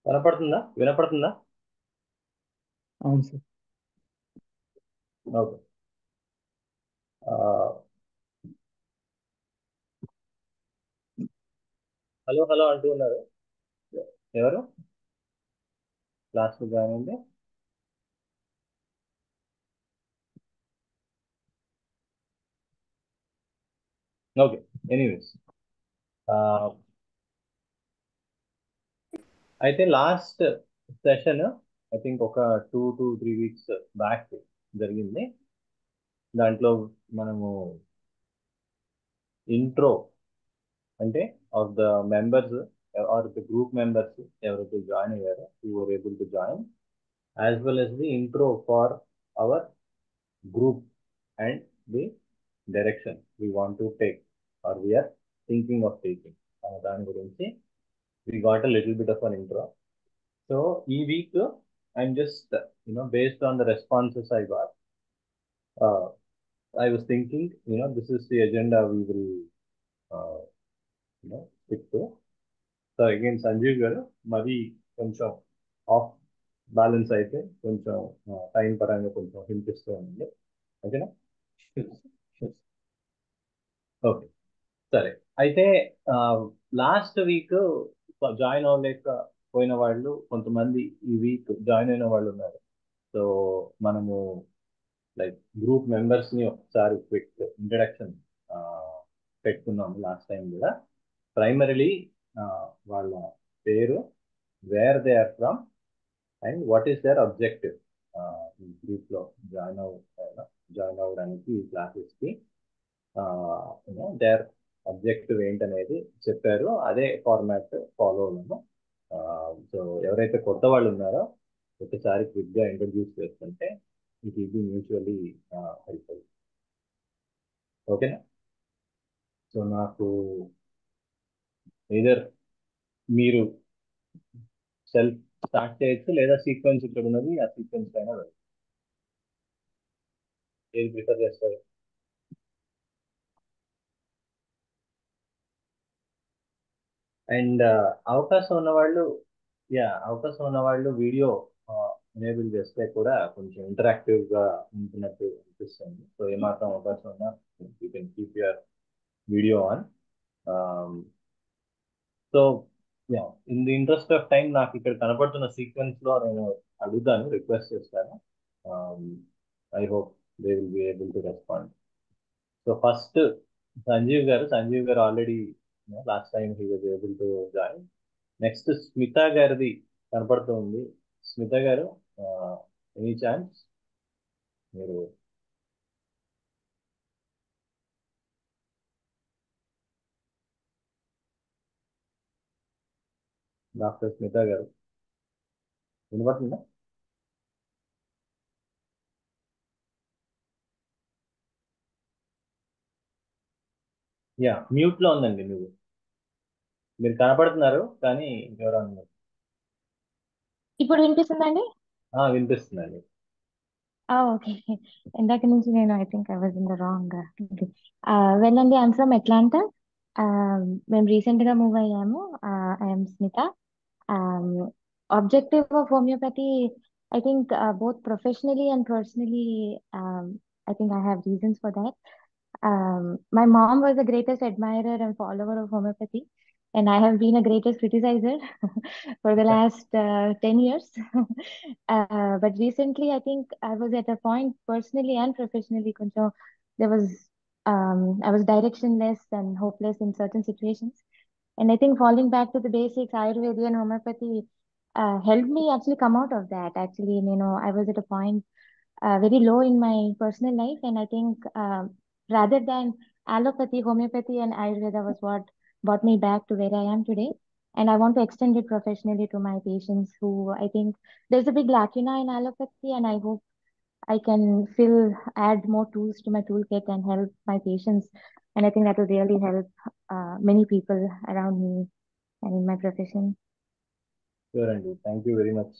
వినపడుతుందా? అవును sir. Okay. Hello hello అంటూ ఉన్నారు. ఎవరు క్లాస్ జాయిన్ అయింది? ఓకే. ఎనీవేస్, అయితే లాస్ట్ సెషన్ ఐ థింక్ ఒక 2 to 3 weeks బ్యాక్ జరిగింది. దాంట్లో మనము ఇంట్రో అంటే of the members or the group members ఎవరైతే జాయిన్ అయ్యారో who were able to join, as well as the intro for our group and the direction we want to take or we are thinking of taking. దాని గురించి we got a little bit of an intro. So ఈ week I'm just based on the responses I got, uh, I was thinking this is the agenda we will stick to. So again Sanjeev garu మరి కొంచెం of balance అయితే కొంచెం time పరంగా కొంచెం hint ఇస్తూ ఉంది. ఓకేనా? ఓకే, సరే. అయితే లాస్ట్ వీక్ జాయిన్ అవ్వలేకపోయిన వాళ్ళు కొంతమంది ఈ వీక్ జాయిన్ అయిన వాళ్ళు ఉన్నారు. సో మనము లైక్ గ్రూప్ మెంబర్స్ని ఒకసారి క్విక్ ఇంట్రడక్షన్ పెట్టుకున్నాము లాస్ట్ టైం కూడా. ప్రైమరీలీ వాళ్ళ పేరు, where they are from, and what is their objective ఈ గ్రూప్లో జాయిన్ అవ్వడానికి ఈ క్లాసెస్కి దేర్ అబ్జెక్టివ్ ఏంటనేది చెప్పారు. అదే ఫార్మాట్ ఫాలో అవ్వము. సో ఎవరైతే కొత్త వాళ్ళు ఉన్నారో ఒకసారి క్విక్గా ఇంట్రడ్యూస్ చేసుకుంటే it is be mutually helpful. ఓకేనా? సో నాకు either మీరు సెల్ఫ్ స్టార్ట్ చేయొచ్చు, లేదా సీక్వెన్స్ ఇక్కడ ఉన్నది ఆ సీక్వెన్స్ పైన వెళ్ళచ్చు. ఏది ప్రిఫర్ చేస్తారు? అండ్ అవకాశం ఉన్న వాళ్ళు వీడియో ఎనేబుల్ చేస్తే కూడా కొంచెం ఇంటరాక్టివ్ గా ఉంటున్నట్టు అనిపిస్తుంది. సో ఏమాత్రం అవకాశం ఉన్నా you can keep your video on. So in the interest of time నాకు ఇక్కడ కనపడుతున్న సీక్వెన్స్ లో నేను అడుగుతాను, రిక్వెస్ట్ చేస్తాను. I hope they will be able to respond. So first Sanjeev గారు already last time he was able to join. Next Smita గారిది కనపడుతుంది. స్మిత గారు, ఎనీ ఛాన్స్ మీరు? డాక్టర్ స్మిత గారు వినపడుతుందా? మ్యూట్ లో ఉందండి. మీరు కనపడుతున్నారు కానీ ఎవరు అన్నారు? ఇప్పుడు వినిపిస్తుందండి? వినిపిస్తుందండి. ఓకే. ఇందాక నుంచి నేను I think I was in the wrong. Well అండి, ఐఎమ్ ఫ్రమ్ అట్లాంటా. మేము రీసెంట్ గా మూవ్ అయ్యాము. I'm Smita. Objective of homeopathy, I think both professionally and personally, I think I have reasons for that. My mom was the greatest admirer and follower of homeopathy, and I have been a greatest criticizer for the last 10 years. But recently, I think I was at a point personally and professionally, koncham, there was I was directionless and hopeless in certain situations. And I think falling back to the basics, Ayurveda and homeopathy helped me actually come out of that. Actually, I was at a point very low in my personal life, and I think rather than allopathy, homeopathy, and Ayurveda was what brought me back to where I am today. And I want to extend it professionally to my patients who I think there's a big lacuna in allopathy, and I hope I can add more tools to my toolkit and help my patients. And I think that will really help many people around me and in my profession. Sure అండి, thank you very much.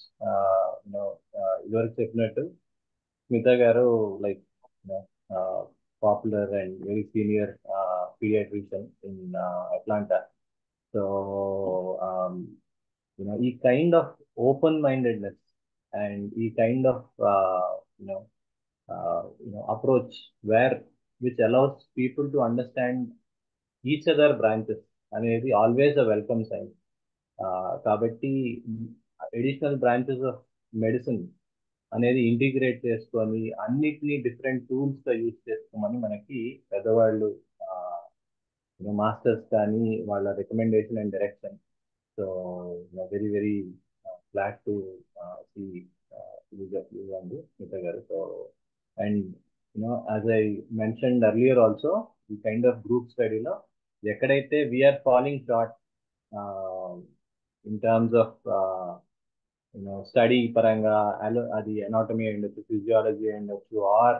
ఇదివరకు చెప్పినట్టు స్మిత గారు like popular and very senior paediatrician in Atlanta. So ఈ kind of open mindedness and ఈ kind of you know approach where which allows people to understand each other branches అనేది always a welcome sign. కాబట్టి additional branches of medicine అనేది integrate చేసుకొని అన్నిటినీ different టూల్స్గా use చేసుకోమని మనకి పెద్దవాళ్ళు మాస్టర్స్ కానీ వాళ్ళ recommendation and direction. So very very glad to see అండి Smita garu. So and as I mentioned earlier also ఈ కైండ్ ఆఫ్ గ్రూప్ స్టడీలో ఎక్కడైతే we're following short in terms of study పరంగా అది ఎనాటమీ అయ్యుండొచ్చు, ఫిజియాలజీ అయ్యుండొచ్చు, ఆర్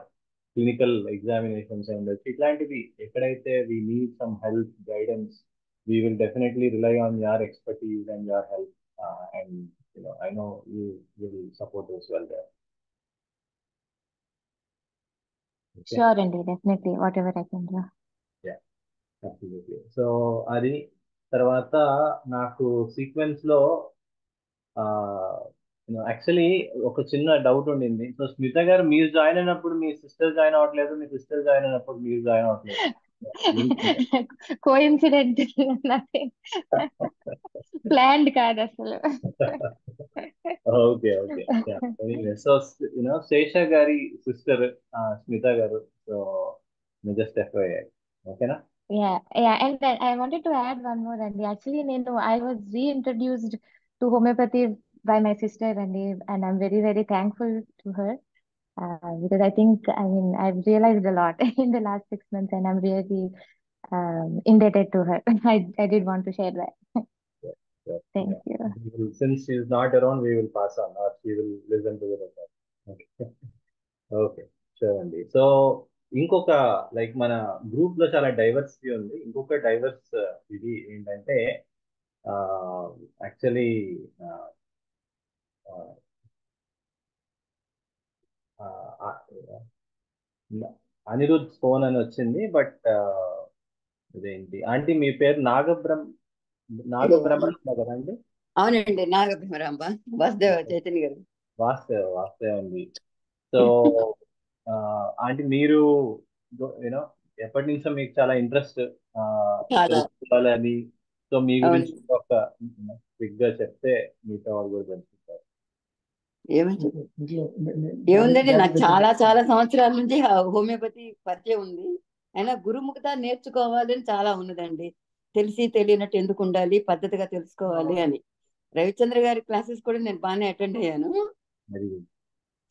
క్లినికల్ ఎగ్జామినేషన్స్ అయ్యుండొచ్చు, ఇట్లాంటివి ఎక్కడైతే we need some help guidance, we will definitely rely on your expertise and your help, and I know you will support us well there. Okay. Sure, Andy, definitely, whatever I can do. Yeah, absolutely. So అది తర్వాత నాకు sequence లో actually ఒక చిన్న doubt ఉండింది. So Smitha గారు మీరు join అయినప్పుడు మీ సిస్టర్ జాయిన్ అవ్వట్లేదు, మీ సిస్టర్ జాయిన్ అయినప్పుడు మీరు జాయిన్ అవ్వట్లేదు. కోఇన్సిడెంట్, ప్లాన్డ్ కాదు అసలు. Okay okay. సో శేష గారి sister Smitha garu. So just FII, ఓకేనా? Yeah, and then I wanted to add one more, Andy. Actually, I was reintroduced to homeopathy by my sister, Andy, and I'm very, very thankful to her because I've realized a lot in the last 6 months, and I'm really indebted to her. I did want to share that. Thank you. Since she is not around, we will pass on, or she will listen to the record. Okay. Okay, sure అండి. So ఇంకొక like మన group లో చాలా diversity ఉంది. ఇంకొక divorce ఇది ఏంటంటే actually Anirudh phone అని వచ్చింది. బట్ ఇదేంటి ఆంటీ మీ పేరు నాగబ్రహ్మ కదండి? అవునండి, నాగబ్రహ్మరాంబ వాసుదేవ చైతన్య గారు. వాస్తవ ఉంది. సో ఆంటీ మీరు ఎప్పటి నుంచో మీకు చాలా ఇంట్రెస్ట్ తెలుసుకోవాలని, సో మీ గురించి ఒక క్విక్ గా చెప్తే మీతో వాళ్ళు కూడా తెలుసుకుంటారు. ఏముందండి, నాకు చాలా చాలా సంవత్సరాల నుంచి హోమియోపతి పరిచయం ఉంది. అయినా గురుముఖత నేర్చుకోవాలని చాలా ఉన్నదండి. తెలిసి తెలియనట్టు ఎందుకు ఉండాలి, పద్ధతిగా తెలుసుకోవాలి అని. రవిచంద్ర గారి క్లాసెస్ కూడా నేను బాగానే అటెండ్ అయ్యాను.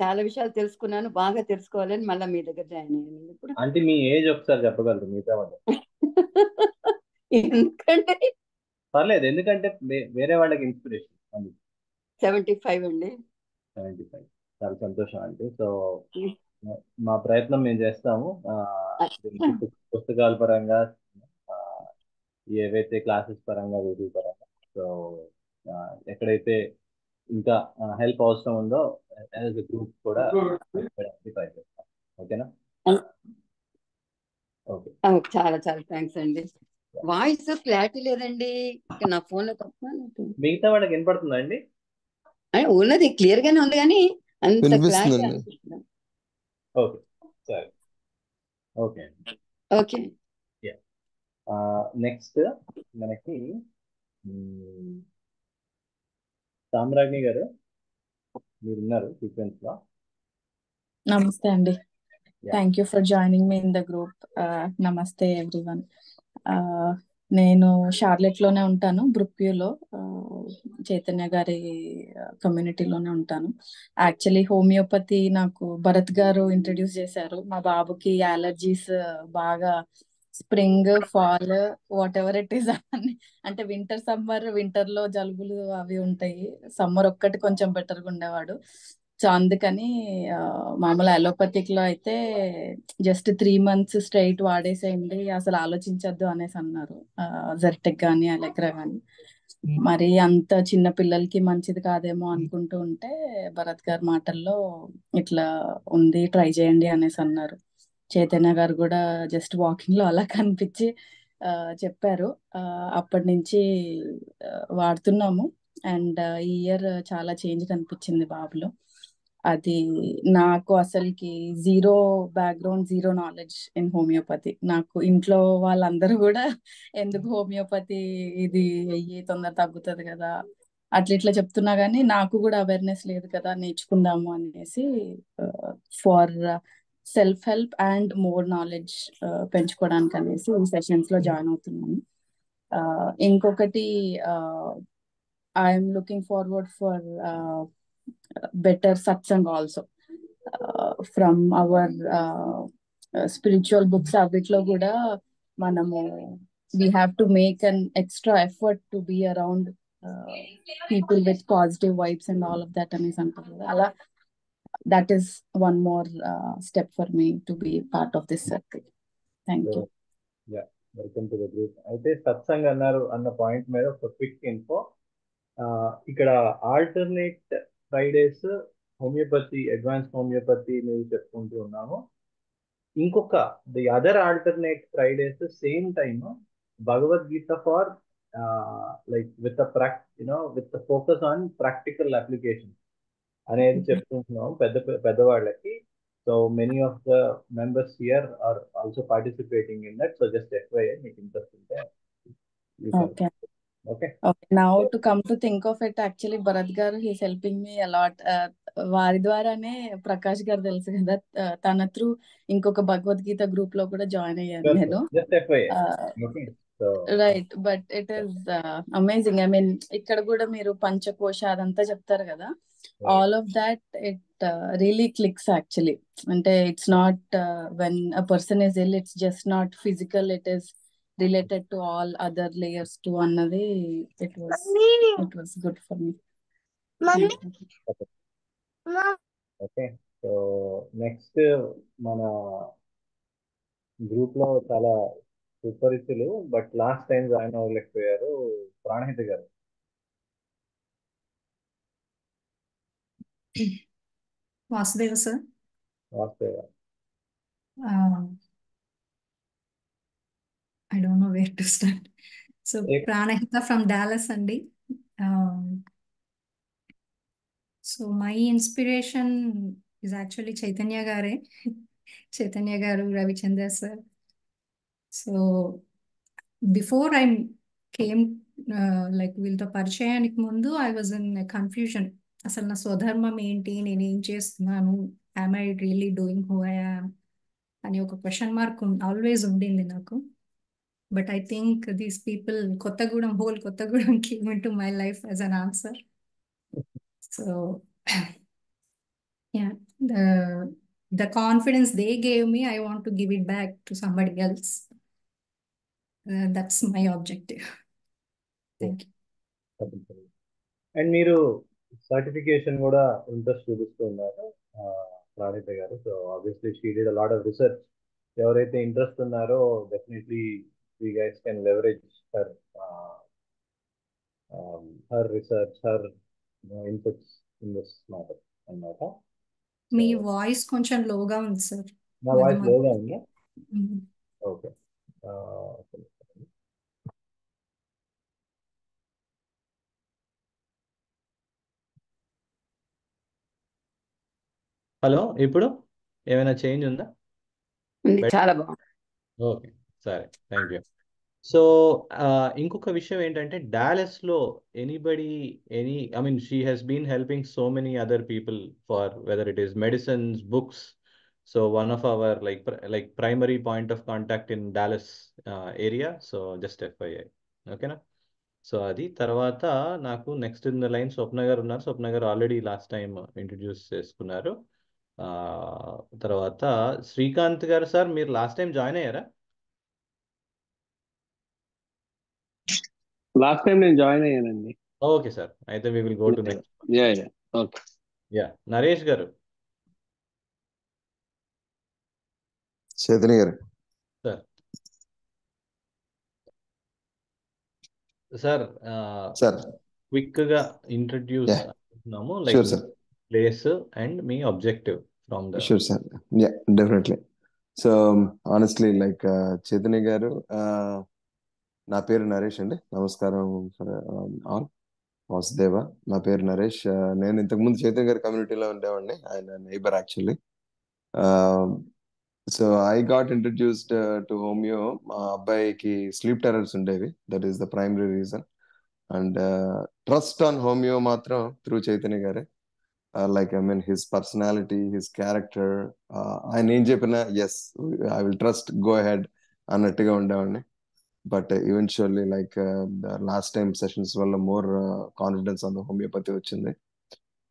చాలా విషయాలు తెలుసుకున్నాను. బాగా తెలుసుకోవాలని మళ్ళీ మీ దగ్గర జాయిన్ అయ్యాను. ఇప్పుడు అంటే మీ ఏజ్ ఒకసారి చెప్పగలరు మిగతా వాళ్ళు? ఎందుకంటే పర్లేదు, ఎందుకంటే వేరే వాళ్ళకి ఇన్స్పిరేషన్. 75 అండి. 75. చాలా సంతోషం అండి. సో మా ప్రయత్నం మేము చేస్తాము. పుస్తకాల పరంగా, ఏవైతే క్లాసెస్ పరంగా, వీడియో పరంగా, సో ఎక్కడైతే ఇంకా హెల్ప్ అవసరం ఉందో యాజ్ ఎ గ్రూప్ కూడా ట్రై చేస్తాం. ఓకేనా? ఓకే, చాలా చాలా థ్యాంక్స్ అండి. వాయిస్ క్లారిటీ లేదండి నా ఫోన్ లో తప్ప. మిగతా వాళ్ళకి వినపడుతుందా అండి? ఉన్నది క్లియర్ గానే ఉంది కానీ అంత క్లారిటీ. ఓకే, సరే, ఓకే ఓకే. నెక్స్ట్ మనకి సామ్రాజ్ఞి గారు మీరు ఉన్నారు సీక్వెన్స్ లో. నమస్తే అండి. Thank you for joining me in the group. నమస్తే ఎవ్రీవన్. నేను షార్లెట్ లోనే ఉంటాను, బ్రుక్వ్యూలో, చైతన్య గారి కమ్యూనిటీలోనే ఉంటాను. యాక్చువల్లీ హోమియోపతి నాకు భరత్ గారు ఇంట్రడ్యూస్ చేశారు. మా బాబుకి అలర్జీస్ బాగా, spring fall what ever it is అని, అంటే వింటర్ లో జలుబులు అవి ఉంటాయి. సమ్మర్ ఒక్కటి కొంచెం బెటర్గా ఉండేవాడు. సో అందుకని మామూలు అలోపతిక్ లో అయితే జస్ట్ 3 months స్ట్రైట్ వాడేసేయండి, అసలు ఆలోచించద్దు అనేసి అన్నారు. జెర్టెక్ కానీ అలెగ్రా కానీ. మరి అంత చిన్న పిల్లలకి మంచిది కాదేమో అనుకుంటూ ఉంటే భరత్ గారి మాటల్లో ఇట్లా ఉంది, ట్రై చేయండి అనేసి అన్నారు. చైతన్య గారు కూడా జస్ట్ వాకింగ్ లో అలా కనిపించి చెప్పారు. అప్పటి నుంచి వాడుతున్నాము. అండ్ ఈ ఇయర్ చాలా చేంజ్ కనిపించింది బాబులో. అది నాకు అసలుకి zero background, zero knowledge in homeopathy. నాకు ఇంట్లో వాళ్ళందరూ కూడా ఎందుకు హోమియోపతి ఇది వెయ్యి తొందర తగ్గుతుంది కదా అట్లా ఇట్లా చెప్తున్నా కానీ నాకు కూడా అవేర్నెస్ లేదు కదా, నేర్చుకుందాము అనేసి for self help and more knowledge పెంచుకోవడానికి అనేసి ఈ సెషన్స్ లో జాయిన్ అవుతున్నాను. ఇంకొకటి I'm looking forward for better satsang also from our spiritual books. అవిట్లో కూడా మనము we have to make an extra effort to be around people with positive vibes and all of that అనేసి అంటారు కదా, అలా that is one more step for me to be part of this circle. Thank you. Yeah, welcome to the group. అయితే సత్సంగ్ అన్నారు అన్న point మీద ఒక quick info. ఇక్కడ alternate Fridays homeopathy, advance homeopathy మేము చెప్పుకుంటూ ఉన్నాము. ఇంకొక the other alternate Fridays same time Bhagavad Gita for like with with focus on practical application అనేది చెప్పుకుంటున్నాం పెద్దవాళ్ళకి. So many of the members here are also participating in that. So just FYI, మీకు interest ఉంటే Okay. Okay. Now to come to think of it, actually Bharat garu, he is helping me a lot. వారి ద్వారానే ప్రకాష్ గారు తెలుసు కదా, తన through ఇంకొక Bhagavad Gita group లో కూడా జాయిన్ అయ్యాను నేను. Just FYI. Okay. So right, but it is amazing. I mean ఇక్కడ కూడా మీరు పంచకోశ అదంతా చెప్తారు కదా, all of that it really clicks actually. అంటే it's not when a person is ill, it's just not physical, it is related to all other layers too అన్నది it was good for me. Okay. So next మన group లో చాలా సుపరిచితులు but last time join అవ్వలేకపోయారు, ప్రాణహిత గారు. Vasudeva sir. వాస్తవ I don't know where to start. So Pranahita from Dallas అండి. So my inspiration is actually Chaitanya గారే, Chaitanya గారు, Ravichandra sir. So before I came like వీళ్ళతో పరిచయానికి ముందు I was in a confusion. అసలు నా స్వధర్మం ఏంటి, నేను ఏం చేస్తున్నాను, am I really doing who I am అని ఒక క్వశ్చన్ మార్క్ ఆల్వేస్ ఉండింది నాకు. But I think these people, whole Kottagudam came into my life as an answer. So, yeah, the confidence they gave me, I want to give it back to somebody else. That's my objective. Thank you. And మీరు certification కూడా interest చూపిస్తూ ఉన్నారు ప్రాణిత గారు. So obviously she did a lot of research. ఎవరైతే interest ఉన్నారో definitely you guys can leverage her research, her inputs in this matter అన్నమాట. మీ voice కొంచెం లోగా ఉంది సార్. నా వాయిస్ లోగా ఉందా? ఓకే. హలో, ఇప్పుడు ఏమైనా చేంజ్ ఉందా? చాలా బాగుంది. ఓకే, సరే, థ్యాంక్ యూ. సో ఇంకొక విషయం ఏంటంటే డాలస్లో she has been helping so many other people for whether it is medicines, books. So one of our like primary point of contact in Dallas area. So just FYI, ఓకేనా? So అది తర్వాత నాకు next in the line Swapna గారు ఉన్నారు. స్వప్న గారు already last time introduce చేసుకున్నారు. తర్వాత శ్రీకాంత్ గారు, సార్ మీరు లాస్ట్ టైం జాయిన్ అయ్యారా? లాస్ట్ టైం నేను జాయిన్ అయ్యానండి. ఓకే సార్, అయితే we will go to next. Okay. Naresh గారు. చైతన్య గారు. సార్ క్విక్ గా ఇంట్రడ్యూస్ అవుతున్నాము, like place and me objective from the. Sure sir, definitely. So honestly like Chaitanya గారు, నా పేరు నరేష్ అండి. నమస్కారం ఆల్. వాసుదేవ. నా పేరు నరేష్. నేను ఇంతకుముందు చైతన్య గారి కమ్యూనిటీలో ఉండేవాడిని. ఆయన neighbour actually. So I got introduced to homeo. మా అబ్బాయికి స్లీప్ టెరర్స్ ఉండేవి. That is the primary reason. And trust on homeo మాత్రం త్రూ చైతన్య గారే. Like I mean his personality, his character, ఆయన ఏం చెప్పినా yes I will trust, go ahead అన్నట్టుగా ఉండేవాడిని. But eventually like last time sessions వల్ల more confidence on the homeopathy వచ్చింది.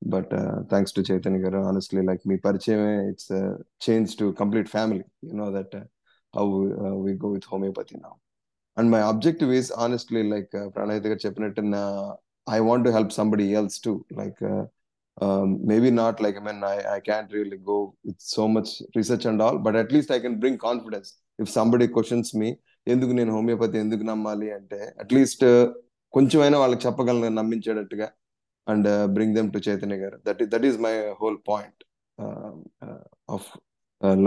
But thanks to Chaitanya garu, honestly like మీ పరిచయమే it's change to complete family. You know that how we go with homeopathy now. And my objective is honestly like Pranayita garu cheppinattu, I want to help somebody else too. Like maybe not like, I mean, I can't really go with so much research and all, but at least I can bring confidence. If somebody questions me, ఎందుకు నేను homeopathy ఎందుకు నమ్మాలి అంటే at least కొంచెమైనా వాళ్ళకి చెప్పగలను నమ్మించేటట్టుగా, and bring them to Chaitanya garu. That is my whole point of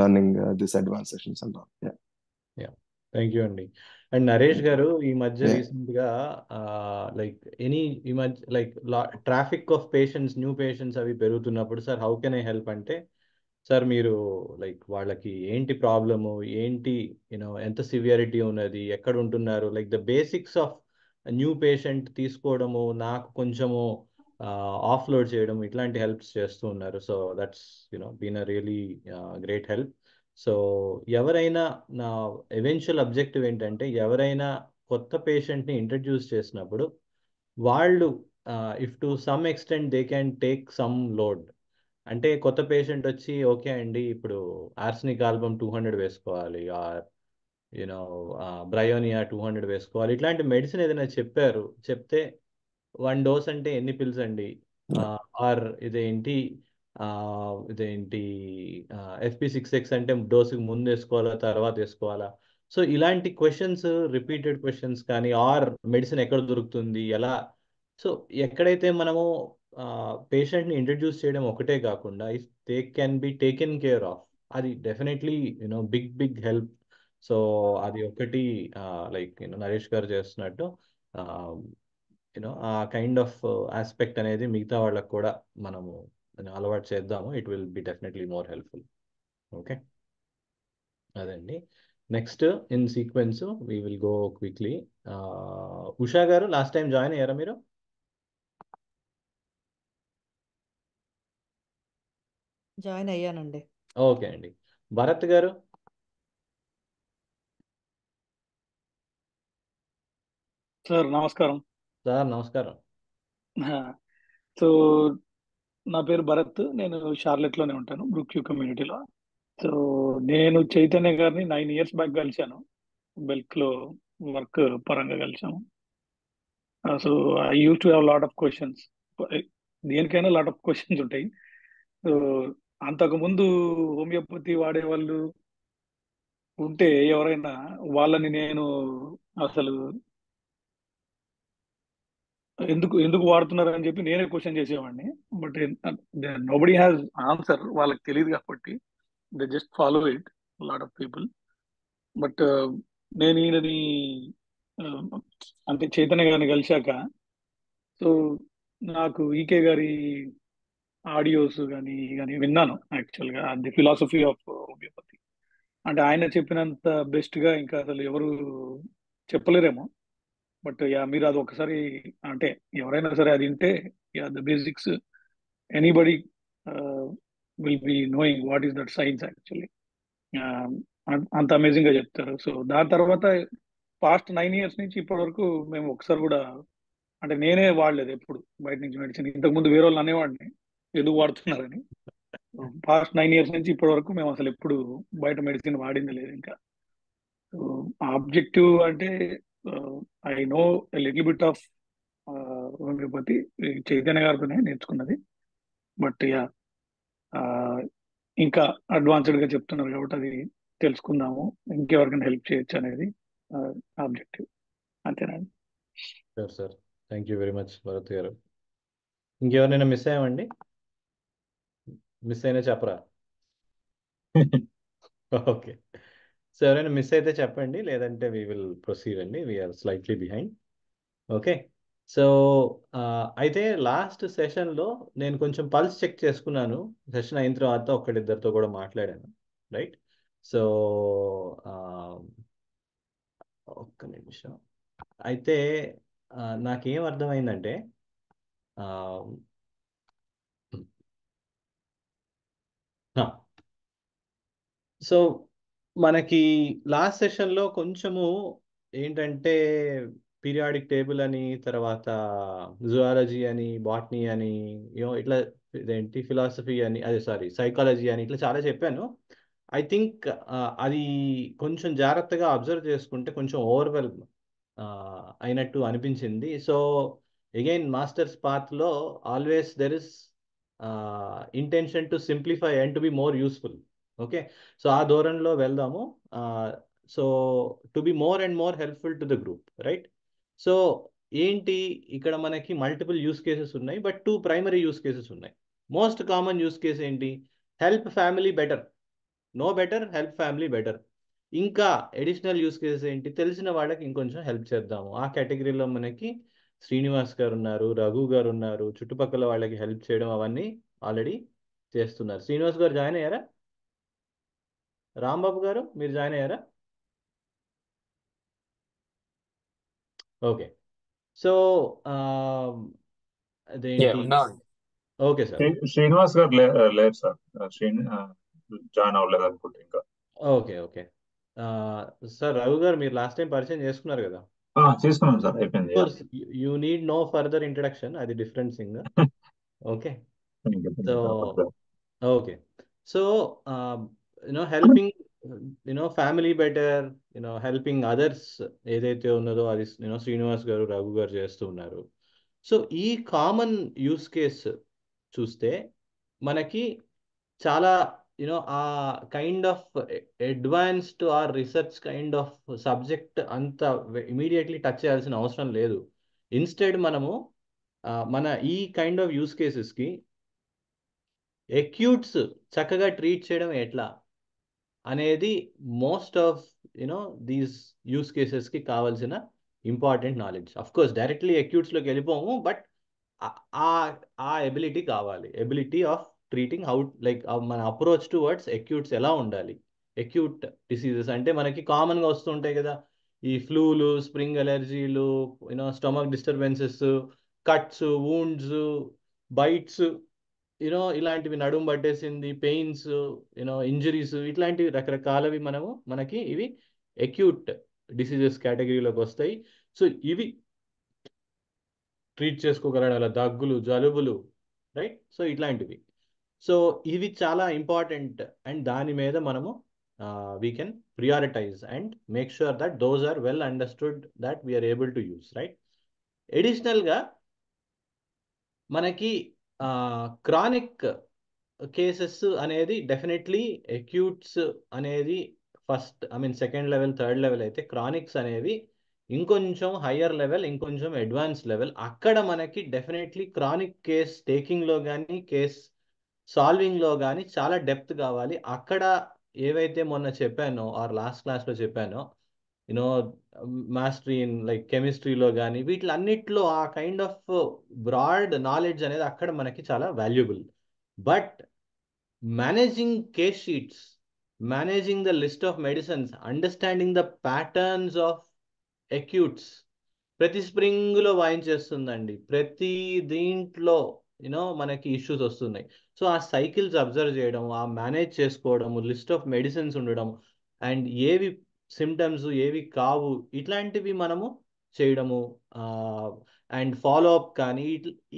learning this advance sessions and all. Yeah, thank you అండి. అండ్ నరేష్ గారు, ఈ మధ్య Yeah. రీసెంట్ గా ఈ మధ్య traffic of patients, new patients అవి పెరుగుతున్నప్పుడు, sir how can I help అంటే, sir మీరు వాళ్ళకి ఏంటి ప్రాబ్లము, ఏంటి ఎంత సివియారిటీ ఉన్నది, ఎక్కడ ఉంటున్నారు, the basics of new patient తీసుకోవడము, నాకు కొంచెము ఆఫ్లోడ్ చేయడం, ఇట్లాంటి హెల్ప్స్ చేస్తూ ఉన్నారు. So that's been a really great help. So ఎవరైనా, నా ఎవెన్చువల్ అబ్జెక్టివ్ ఏంటంటే, ఎవరైనా కొత్త పేషెంట్ని ఇంట్రడ్యూస్ చేసినప్పుడు వాళ్ళు if to some extent they can take some load. అంటే కొత్త పేషెంట్ వచ్చి, ఓకే అండి ఇప్పుడు ఆర్సనిక్ ఆల్బమ్ 200 వేసుకోవాలి, ఆర్ బ్రయోనియా 200 వేసుకోవాలి, ఇట్లాంటి మెడిసిన్ ఏదైనా చెప్తే 1 డోస్ అంటే ఎన్ని పిల్స్ అండి, ఆర్ ఇదేంటి FP6X అంటే డోసుకి ముందు వేసుకోవాలా తర్వాత వేసుకోవాలా. సో ఇలాంటి క్వశ్చన్స్, రిపీటెడ్ క్వశ్చన్స్ కానీ, ఆర్ మెడిసిన్ ఎక్కడ దొరుకుతుంది, ఎలా. సో ఎక్కడైతే మనము పేషెంట్ని ఇంట్రడ్యూస్ చేయడం ఒకటే కాకుండా, if they can be taken care of, అది డెఫినెట్లీ బిగ్ హెల్ప్. సో అది ఒకటి నరేష్ గారు చేస్తున్నట్టు ఆ కైండ్ ఆఫ్ ఆస్పెక్ట్ అనేది మిగతా వాళ్ళకు కూడా మనము అలవాటు చేద్దాము. It will be definitely more helpful. Okay, అదండి. Next in sequence we will go quickly. Usha garu, last time join అయ్యారా మీరు? జాయిన్ అయ్యానండి. ఓకే అండి. భరత్ గారు? సార్ నమస్కారం. సార్ నమస్కారం. సో నా పేరు భరత్, నేను షార్లెట్లోనే ఉంటాను, బ్రూక్యూ కమ్యూనిటీలో. సో నేను చైతన్య గారిని 9 years బ్యాక్ కలిశాను, బెల్క్లో వర్క్ పరంగా కలిసాము. So I use to have lot of questions. దేనికైనా లాట్ ఆఫ్ క్వశ్చన్స్ ఉంటాయి. సో అంతకుముందు హోమియోపతి వాడేవాళ్ళు ఉంటే ఎవరైనా వాళ్ళని నేను అసలు ఎందుకు ఎందుకు వాడుతున్నారు అని చెప్పి నేనే క్వశ్చన్ చేసేవాడిని. బట్ నోబడి హ్యాస్ ఆన్సర్, వాళ్ళకి తెలియదు కాబట్టి they just follow it, lot of people. But నేను ఈయనని అంటే చైతన్య గారిని కలిశాక, సో నాకు ఈకే గారి ఆడియోస్ కానీ విన్నాను. యాక్చువల్గా ది ఫిలాసఫీ ఆఫ్ హోమియోపతి అంటే ఆయన చెప్పినంత బెస్ట్గా ఇంకా అసలు ఎవరు చెప్పలేరేమో. బట్ యా, మీరు అది ఒకసారి అంటే ఎవరైనా సరే అది వింటే, yeah the basics anybody will be knowing what is that science actually. అంత అమేజింగ్ గా చెప్తారు. సో దాని తర్వాత పాస్ట్ 9 years నుంచి ఇప్పటి వరకు మేము ఒకసారి కూడా అంటే నేనే వాడలేదు ఎప్పుడు బయట నుంచి మెడిసిన్. ఇంతకుముందు వేరే వాళ్ళు అనేవాడిని ఎందుకు వాడుతున్నారని. పాస్ట్ 9 years నుంచి ఇప్పటి వరకు మేము అసలు ఎప్పుడు బయట మెడిసిన్ వాడింది లేదు. ఇంకా ఆబ్జెక్టివ్ అంటే I know little bit of homeopathy, Chaitanya గారితోనే నేర్చుకున్నది. బట్ యా, ఇంకా అడ్వాన్స్డ్ గా చెప్తున్నారు కాబట్టి అది తెలుసుకుందాము, ఇంకెవరికైనా హెల్ప్ చేయొచ్చు అనేది ఆబ్జెక్టివ్. అంతేనండి. Sir thank you very much Bharat గారు. ఇంకెవరైనా మిస్ అయ్యామండి? మిస్ అయినా చెప్పరా? ఓకే, సో ఎవరైనా మిస్ అయితే చెప్పండి, లేదంటే వీ విల్ ప్రొసీడ్ అండి. We're slightly behind. Okay, so అయితే లాస్ట్ సెషన్లో నేను కొంచెం పల్స్ చెక్ చేసుకున్నాను. సెషన్ అయిన తర్వాత ఒక్కడిద్దరితో కూడా మాట్లాడాను, రైట్? సో ఒక్క నిమిషం. అయితే నాకేం అర్థమైందంటే సో మనకి లాస్ట్ సెషన్లో కొంచెము ఏంటంటే పీరియాడిక్ టేబుల్ అని, తర్వాత జువాలజీ అని, బాటనీ అని, ఇట్లా ఇదేంటి ఫిలాసఫీ అని, అదే సారీ సైకాలజీ అని, ఇట్లా చాలా చెప్పాను. ఐ థింక్ అది కొంచెం జాగ్రత్తగా అబ్జర్వ్ చేసుకుంటే కొంచెం ఓవర్వెల్మ్ అయినట్టు అనిపించింది. సో అగైన్ మాస్టర్స్ పాత్లో always there is intention to simplify and to be more useful. Okay, so ఆ ధోరణిలో వెళ్దాము. So to be more and more helpful to the group, right? So ఏంటి ఇక్కడ మనకి మల్టిపుల్ యూస్ కేసెస్ ఉన్నాయి, but 2 primary use cases ఉన్నాయి. Most common use case ఏంటి? Help family better, no better, help family better. ఇంకా additional use cases ఏంటి? తెలిసిన వాళ్ళకి ఇంకొంచెం హెల్ప్ చేద్దాము. ఆ కేటగిరీలో మనకి శ్రీనివాస్ గారు ఉన్నారు, రఘు గారు ఉన్నారు, చుట్టుపక్కల వాళ్ళకి హెల్ప్ చేయడం అవన్నీ ఆల్రెడీ చేస్తున్నారు. శ్రీనివాస్ గారు జాయిన్ అయ్యారా? రాంబాబు గారు మీరు జాయిన్ అయ్యారా? ఓకే, సో అదేంటి, ఉన్నామండి. Okay sir. శ్రీనివాస్ గారు లేరు సార్, జాయిన్ అవ్వలేదు అనుకుంటే ఇంకా. ఓకే ఓకే సార్, రఘు గారు మీరు లాస్ట్ టైం పరిచయం చేసుకున్నారు కదా? చేసుకున్నాం సార్, అయిపోయింది. You need no further introduction, అది different thing. Okay, so okay, so helping family better, helping others ఏదైతే ఉన్నదో అది శ్రీనివాస్ గారు, రఘు గారు చేస్తూ ఉన్నారు. సో ఈ కామన్ యూస్ కేస్ చూస్తే మనకి చాలా ఆ kind of advanced or research kind of subject అంత ఇమీడియట్లీ టచ్ చేయాల్సిన అవసరం లేదు. ఇన్స్టెడ్ మనము మన ఈ కైండ్ ఆఫ్ యూస్ కేసెస్కి అక్యూట్స్ చక్కగా ట్రీట్ చేయడం ఎట్లా అనేది మోస్ట్ ఆఫ్ దీస్ యూస్ కేసెస్కి కావాల్సిన important knowledge. Of course directly అక్యూట్స్లోకి వెళ్ళిపోము, బట్ ఆ ఎబిలిటీ కావాలి. Ability of treating, how like మన అప్రోచ్ టువర్డ్స్ అక్యూట్స్ ఎలా ఉండాలి. అక్యూట్ డిసీజెస్ అంటే మనకి కామన్గా వస్తుంటాయి కదా, ఈ ఫ్లూలు, స్ప్రింగ్ అలర్జీలు, stomach disturbances, cuts, wounds, bites, ఇలాంటివి, నడుము పట్టేసింది, పెయిన్స్, ఇంజరీస్, ఇట్లాంటివి రకరకాలవి మనకి ఇవి అక్యూట్ డిసీజెస్ కేటగిరీలోకి వస్తాయి. సో ఇవి ట్రీట్ చేసుకోగలగాల, దగ్గులు, జలుబులు, రైట్? సో ఇట్లాంటివి, సో ఇవి చాలా ఇంపార్టెంట్. అండ్ దాని మీద మనము we can prioritize and make sure that those are well understood, that we're able to use, right? ఎడిషనల్గా మనకి క్రానిక్ కేసెస్ అనేది డెఫినెట్లీ అక్యూట్స్ అనేది first, second level, third level అయితే క్రానిక్స్ అనేవి ఇంకొంచెం హయ్యర్ లెవెల్, ఇంకొంచెం అడ్వాన్స్ లెవెల్. అక్కడ మనకి డెఫినెట్లీ క్రానిక్ కేస్ టేకింగ్లో కానీ, కేస్ సాల్వింగ్లో కానీ చాలా డెప్త్ కావాలి. అక్కడ ఏవైతే మొన్న చెప్పానో ఆర్ లాస్ట్ క్లాస్లో చెప్పానో, మాస్టరీ ఇన్ లైక్ కెమిస్ట్రీలో కానీ, వీటిలన్నిట్లో ఆ కైండ్ ఆఫ్ బ్రాడ్ నాలెడ్జ్ అనేది అక్కడ మనకి చాలా valuable. But managing case sheets, managing the list of medicines, understanding the patterns of acutes, ప్రతి స్ప్రింగ్లో వాయించేస్తుందండి, ప్రతి దీంట్లో మనకి ఇష్యూస్ వస్తున్నాయి. సో ఆ సైకిల్స్ అబ్జర్వ్ చేయడం, ఆ మేనేజ్ చేసుకోవడము, లిస్ట్ ఆఫ్ మెడిసిన్స్ ఉండడం, అండ్ ఏవి సిమ్టమ్స్ ఏవి కావు, ఇట్లాంటివి మనము చేయడము, అండ్ ఫాలో అప్ కానీ,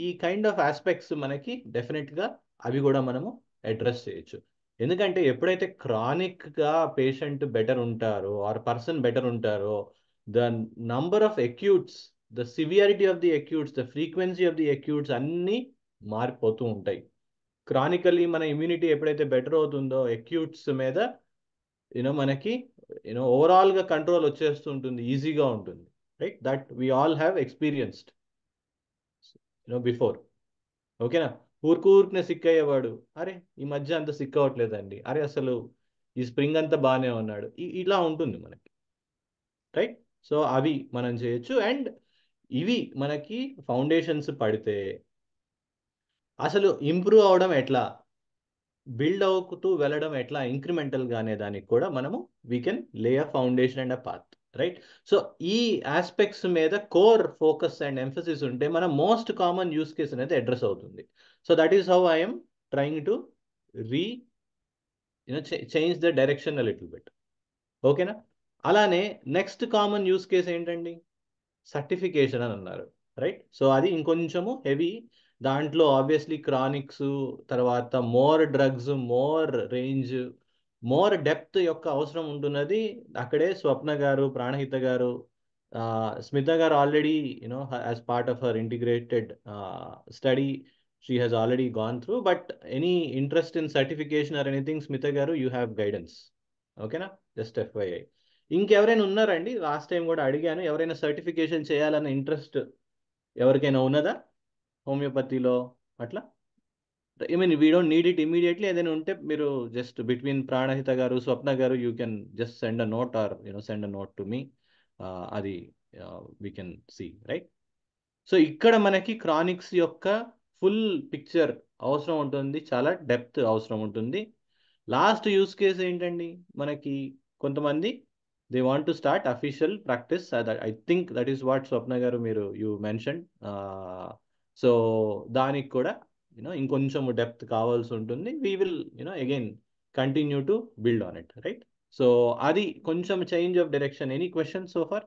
ఈ కైండ్ ఆఫ్ ఆస్పెక్ట్స్ మనకి డెఫినెట్గా అవి కూడా మనము అడ్రస్ చేయొచ్చు. ఎందుకంటే ఎప్పుడైతే క్రానిక్గా పేషెంట్ బెటర్ ఉంటారో ఆర్ పర్సన్ బెటర్ ఉంటారో, the number of acutes, the severity of the acutes, the frequency of the acutes అన్నీ మారిపోతూ ఉంటాయి. క్రానికల్లీ మన ఇమ్యూనిటీ ఎప్పుడైతే బెటర్ అవుతుందో అక్యూట్స్ మీద మనకి ఓవరాల్గా కంట్రోల్ వచ్చేస్తూ ఉంటుంది, ఈజీగా ఉంటుంది, right? That we all have experienced before. ఓకేనా? ఊరికనే సిక్ అయ్యేవాడు, అరే ఈ మధ్య అంత సిక్ అవ్వట్లేదండి, అరే అసలు ఈ స్ప్రింగ్ అంతా బాగానే ఉన్నాడు, ఇలా ఉంటుంది మనకి, రైట్? సో అవి మనం చేయొచ్చు. అండ్ ఇవి మనకి ఫౌండేషన్స్ పడితే అసలు ఇంప్రూవ్ అవడం ఎట్లా, బిల్డ్ అవుతూ వెళ్ళడం ఎట్లా ఇంక్రిమెంటల్గా అనే దానికి కూడా మనము వీ కెన్ లే a foundation and a path, right? So ఈ ఆస్పెక్ట్స్ మీద కోర్ ఫోకస్ అండ్ ఎంఫసిస్ ఉంటే మన మోస్ట్ కామన్ యూస్ కేస్ అనేది అడ్రస్ అవుతుంది. So that is how I'm trying to re change the direction a little bit. ఓకేనా? అలానే next common use case ఏంటండి, certification అని అన్నారు, రైట్? సో అది ఇంకొంచెము హెవీ. దాంట్లో ఆబ్వియస్లీ క్రానిక్స్, తర్వాత more drugs, more range, more depth యొక్క అవసరం ఉంటున్నది. అక్కడే స్వప్న గారు, ప్రాణహిత గారు, స్మిత గారు already as part of her integrated study she has already gone through, but any interest in certification or anything, Smita garu, you have guidance. ఓకేనా? Just FYI. ఇంకెవరైనా ఉన్నారండి? లాస్ట్ టైం కూడా అడిగాను, ఎవరైనా సర్టిఫికేషన్ చేయాలన్న ఇంట్రెస్ట్ ఎవరికైనా ఉన్నదా హోమియోపతిలో? అట్లా I mean we don't need it immediately. ఏదైనా ఉంటే మీరు just between Pranahita garu, Swapna garu, you can just send a note or send a note to me. అది we can see, right? So ఇక్కడ మనకి క్రానిక్స్ యొక్క ఫుల్ పిక్చర్ అవసరం ఉంటుంది, చాలా డెప్త్ అవసరం ఉంటుంది. లాస్ట్ యూస్ కేస్ ఏంటండి, మనకి కొంతమంది they want to start official practice. I think that is what Swapna garu మీరు యూ మెన్షన్. సో దానికి కూడా ఇంకొంచెం డెప్త్ కావాల్సి ఉంటుంది. We will again continue to build on it, right? So అది కొంచెం change of direction. Any question so far?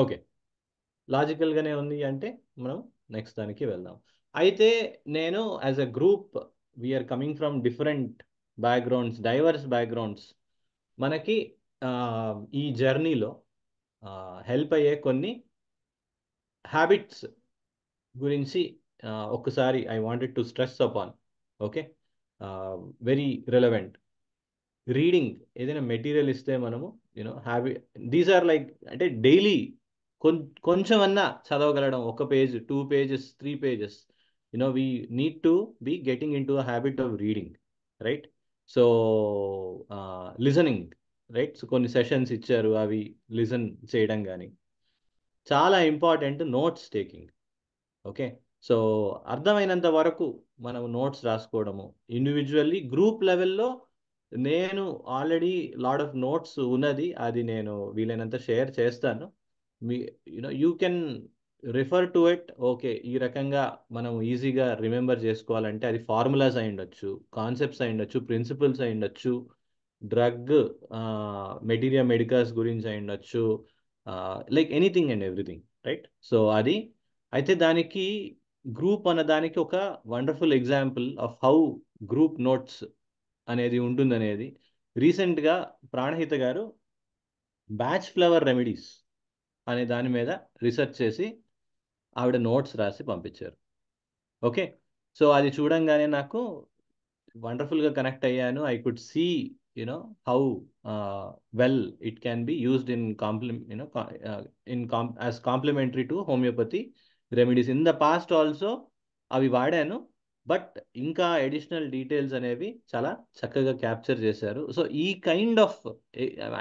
Okay, లాజికల్గానే ఉంది అంటే మనం నెక్స్ట్ దానికి వెళ్దాం. అయితే నేను as a group we're coming from different backgrounds, diverse backgrounds. మనకి ఈ జర్నీలో హెల్ప్ అయ్యే కొన్ని హ్యాబిట్స్ గురించి ఒక్కసారి I wanted to stress upon. Okay, very relevant. Reading, ఏదైనా మెటీరియల్ ఇస్తే మనము హ్యాబిట్, దీస్ ఆర్ లైక్ అంటే డైలీ కొంచెం అన్నా చదవగలడం, 1 page, 2 pages, 3 pages. We need to be getting into a habit of reading, right? So listening, right? So కొన్ని sessions ఇచ్చారు, అవి లిజన్ చేయడం కానీ చాలా important. Notes taking, okay? So అర్థమైనంత వరకు మనం నోట్స్ రాసుకోవడము ఇండివిజువల్లీ. గ్రూప్ లెవెల్లో నేను ఆల్రెడీ లాట్ ఆఫ్ నోట్స్ ఉన్నది, అది నేను వీలైనంత షేర్ చేస్తాను. మీ you can refer to it. Okay, ఈ రకంగా మనం ఈజీగా రిమెంబర్ చేసుకోవాలంటే అది ఫార్ములాస్ అయి ఉండొచ్చు, కాన్సెప్ట్స్ అయి ఉండొచ్చు, ప్రిన్సిపల్స్ అయి ఉండొచ్చు, డ్రగ్ మెటీరియా మెడికాస్ గురించి అయి ఉండొచ్చు, like anything and everything, right? So అది అయితే దానికి గ్రూప్ అన్నదానికి ఒక wonderful example of how group notes అనేది ఉంటుందనేది రీసెంట్గా ప్రాణహిత గారు బ్యాచ్ ఫ్లవర్ రెమెడీస్ అనే దాని మీద రీసెర్చ్ చేసి ఆవిడ నోట్స్ రాసి పంపించారు. ఓకే, సో అది చూడంగానే నాకు వండర్ఫుల్గా కనెక్ట్ అయ్యాను. I could see how well it can be used in as complementary to homeopathy remedies. In the past also అవి వాడాను, బట్ ఇంకా అడిషనల్ డీటెయిల్స్ అనేవి చాలా చక్కగా క్యాప్చర్ చేశారు. సో ఈ kind of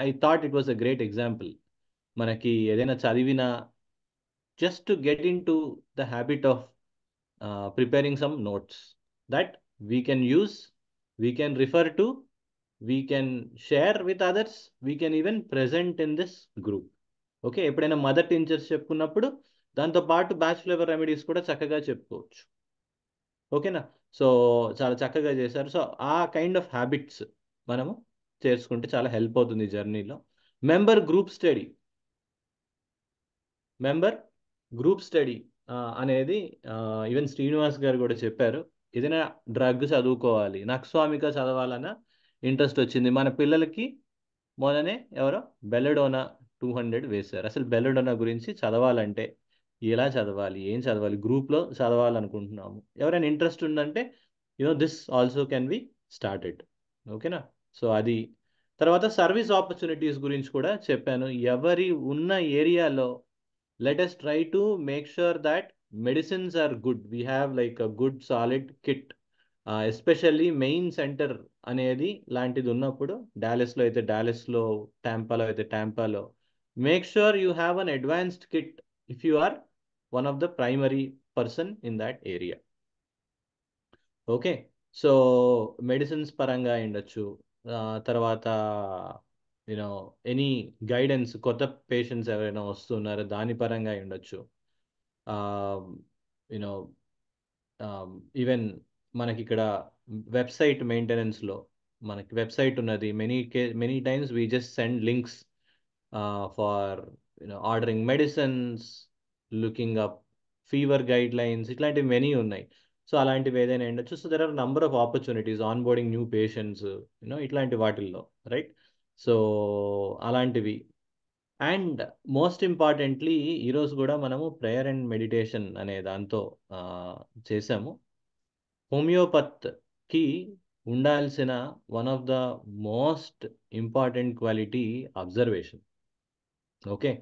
I thought it was a great example. మనకి ఏదైనా చదివినా just to get into the habit of preparing some notes that we can use, we can refer to, we can share with others, we can even present in this group. Okay, ఎప్పుడైనా mother tinctures చెప్పుకున్నప్పుడు దాంతో పాటు batch flavour remedies కూడా చక్కగా చెప్పుకోవచ్చు. ఓకేనా? So చాలా చక్కగా చేశారు. సో ఆ కైండ్ ఆఫ్ హ్యాబిట్స్ మనము చేసుకుంటే చాలా హెల్ప్ అవుతుంది జర్నీలో. మెంబర్ గ్రూప్ స్టడీ అనేది ఈవెన్ శ్రీనివాస్ గారు కూడా చెప్పారు. ఏదైనా డ్రగ్ చదువుకోవాలి, నక్స్వామిక చదవాలన్న ఇంట్రెస్ట్ వచ్చింది. మన పిల్లలకి మొన్ననే ఎవరో బెల్లడోనా 200 వేశారు. అసలు బెల్లడోనా గురించి చదవాలంటే ఎలా చదవాలి, ఏం చదవాలి, గ్రూప్లో చదవాలనుకుంటున్నాము, ఎవరైనా ఇంట్రెస్ట్ ఉందంటే this also can be started. ఓకేనా? సో అది తర్వాత సర్వీస్ ఆపర్చునిటీస్ గురించి కూడా చెప్పాను. ఎవరి ఉన్న ఏరియాలో let us try to make sure that medicines are good. We have like a good solid kit especially main centre అనేది లాంటిది ఉన్నప్పుడు, డాలెస్లో అయితే డాలెస్లో, టాంపాలో అయితే టాంపాలో, make sure you have an advanced kit if you are one of the primary person in that area. Okay, so medicines పరంగా ఉండొచ్చు, తర్వాత యూనో ఎనీ గైడెన్స్, కొత్త పేషెంట్స్ ఎవరైనా వస్తున్నారో దాని పరంగా ఉండొచ్చు, యూనో ఈవెన్ మనకి ఇక్కడ వెబ్సైట్ మెయింటెనెన్స్లో మనకి వెబ్సైట్ ఉన్నది. Many times we just send links for ordering medicines, looking up fever guidelines, ఇట్లాంటివి మెనీ ఉన్నాయి. సో అలాంటివి ఏదైనా ఉండొచ్చు. So there are number of opportunities onboarding new patients, ఇట్లాంటి వాటిల్లో, రైట్? సో అలాంటివి. అండ్ మోస్ట్ ఇంపార్టెంట్లీ ఈరోజు కూడా మనము ప్రేయర్ అండ్ మెడిటేషన్ అనే దాంతో చేసాము. హోమియోపత్కి ఉండాల్సిన one of the most important quality observation. Okay,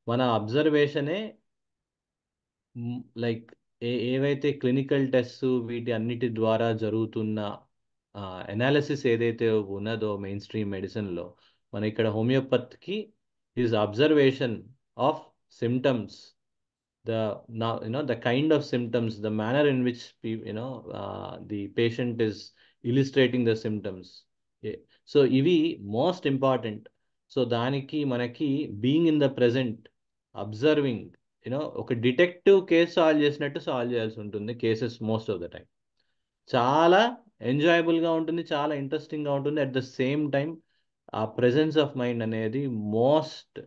మన అబ్జర్వేషనే లైక్ ఏవైతే క్లినికల్ టెస్ట్ వీటి అన్నిటి ద్వారా జరుగుతున్న అనాలిసిస్ ఏదైతే ఉన్నదో మెయిన్ స్ట్రీమ్ మెడిసిన్లో, మన ఇక్కడ హోమియోపత్కి is observation of symptoms, the kind of symptoms, the manner in which the patient is illustrating the symptoms. So ivi most important. So daniki manaki being in the present, observing, oka detective case solve chesinattu solve cheyalsi untundi cases most of the time. చాలా ఎంజాయబుల్గా ఉంటుంది, చాలా ఇంట్రెస్టింగ్గా ఉంటుంది. At the same time ఆ presence of mind అనేది most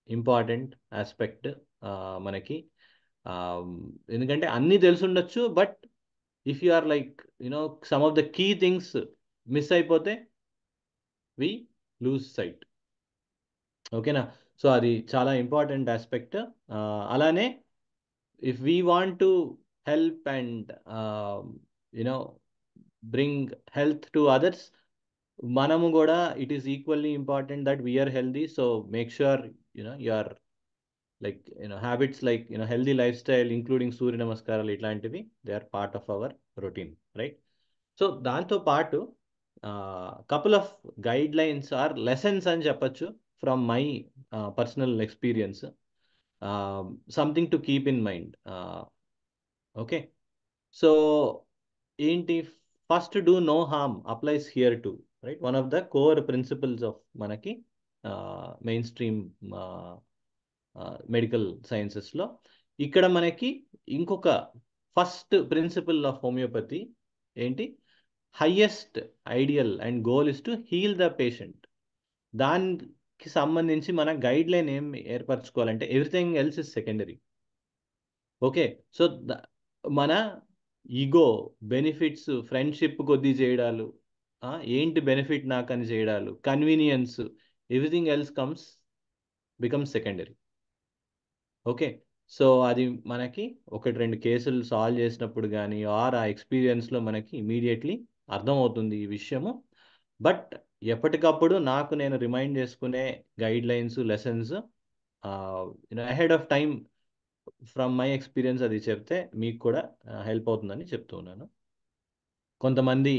important aspect మనకి. ఎందుకంటే అన్నీ తెలిసి ఉండొచ్చు, but if you are like some of the key things miss అయిపోతే వి లూజ్ సైట్. ఓకేనా? సో అది చాలా ఇంపార్టెంట్ ఆస్పెక్ట్. అలానే if we want to help and bring health to others, manamu kuda it is equally important that we are healthy. So make sure your like habits like healthy lifestyle including surya namaskaralu itlantivi, they are part of our routine, right? So danto paatu couple of guidelines or lessons ani cheppachu from my personal experience, something to keep in mind. Okay, so ఏంటి, first do no harm applies here too, right? One of the core principles of మనకి mainstream medical సైన్సెస్లో. ఇక్కడ మనకి ఇంకొక first principle of homeopathy ఏంటి, highest ideal and goal is to heal the patient. దానికి సంబంధించి మన గైడ్ లైన్ ఏం ఏర్పరచుకోవాలంటే everything else is secondary. Okay, so మన ఈగో, బెనిఫిట్స్, ఫ్రెండ్షిప్ కొద్దీ చేయడాలు, ఏంటి బెనిఫిట్ నాకు అని చేయడాలు, convenience, everything else becomes secondary. Okay, so అది మనకి ఒకటి రెండు కేసులు సాల్వ్ చేసినప్పుడు కానీ ఆర్ ఆ ఎక్స్పీరియన్స్లో మనకి ఇమీడియట్లీ అర్థమవుతుంది ఈ విషయము. బట్ ఎప్పటికప్పుడు నాకు నేను రిమైండ్ చేసుకునే guide lines, lessons ahead of time from my experience అది చెప్తే మీకు కూడా హెల్ప్ అవుతుందని చెప్తూ ఉన్నాను. కొంతమంది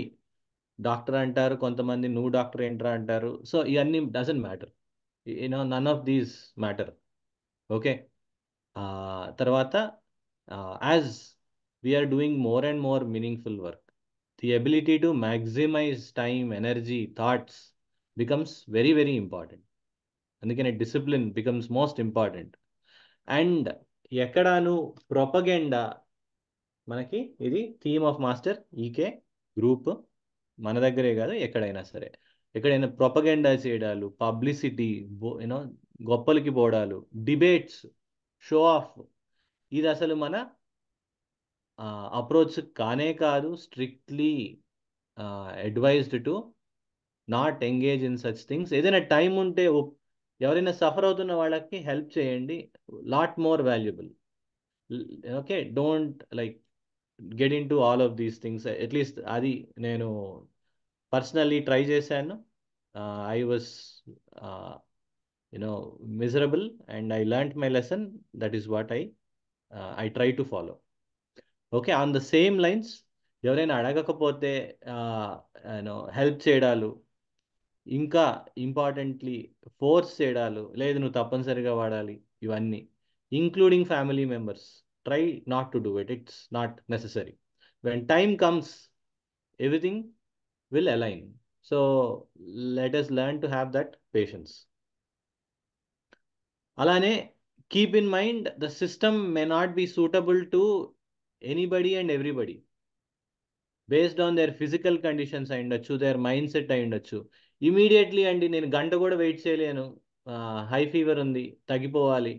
డాక్టర్ అంటారు, కొంతమంది నువ్వు డాక్టర్ ఏంట్రా అంటారు. సో ఇవన్నీ doesn't matter, none of these matter. Okay, తర్వాత as we're doing more and more meaningful work, the ability to maximize time, energy, thoughts becomes very very important. అందుకనే discipline becomes most important. And ఎక్కడాను propaganda, మనకి ఇది theme of master EK group, మన దగ్గరే కాదు ఎక్కడైనా సరే, ఎక్కడైనా ప్రొపగెండా చేయడాలు, పబ్లిసిటీ, గొప్పలకి పోవడాలు, డిబేట్స్, షో ఆఫ్, ఇది అసలు మన అప్రోచ్ కానే కాదు. Strictly advised to not engage in such things. ఏదైనా టైం ఉంటే ఎవరైనా సఫర్ అవుతున్న వాళ్ళకి హెల్ప్ చేయండి, lot more valuable. Okay, don't like get in to all of these things. At least అది నేను పర్సనల్లీ ట్రై చేశాను. I was miserable and I learned my lesson. That is what I try to follow. Okay, on the same lines ఎవరైనా అడగకపోతే help చేయడాలు, ఇంకా importantly force చేయడాలు, లేదు నువ్వు తప్పనిసరిగా వాడాలి, ఇవన్నీ including family members. Try not to do it, it's not necessary. When time comes everything will align. So let us learn to have that patience. అలానే keep in mind the system may not be suitable to anybody and everybody based on their physical conditions అయి ఉండొచ్చు, their mind set అయి ఉండొచ్చు. Immediately అండి నేను గంట కూడా wait చేయలేను, హై ఫీవర్ ఉంది తగ్గిపోవాలి,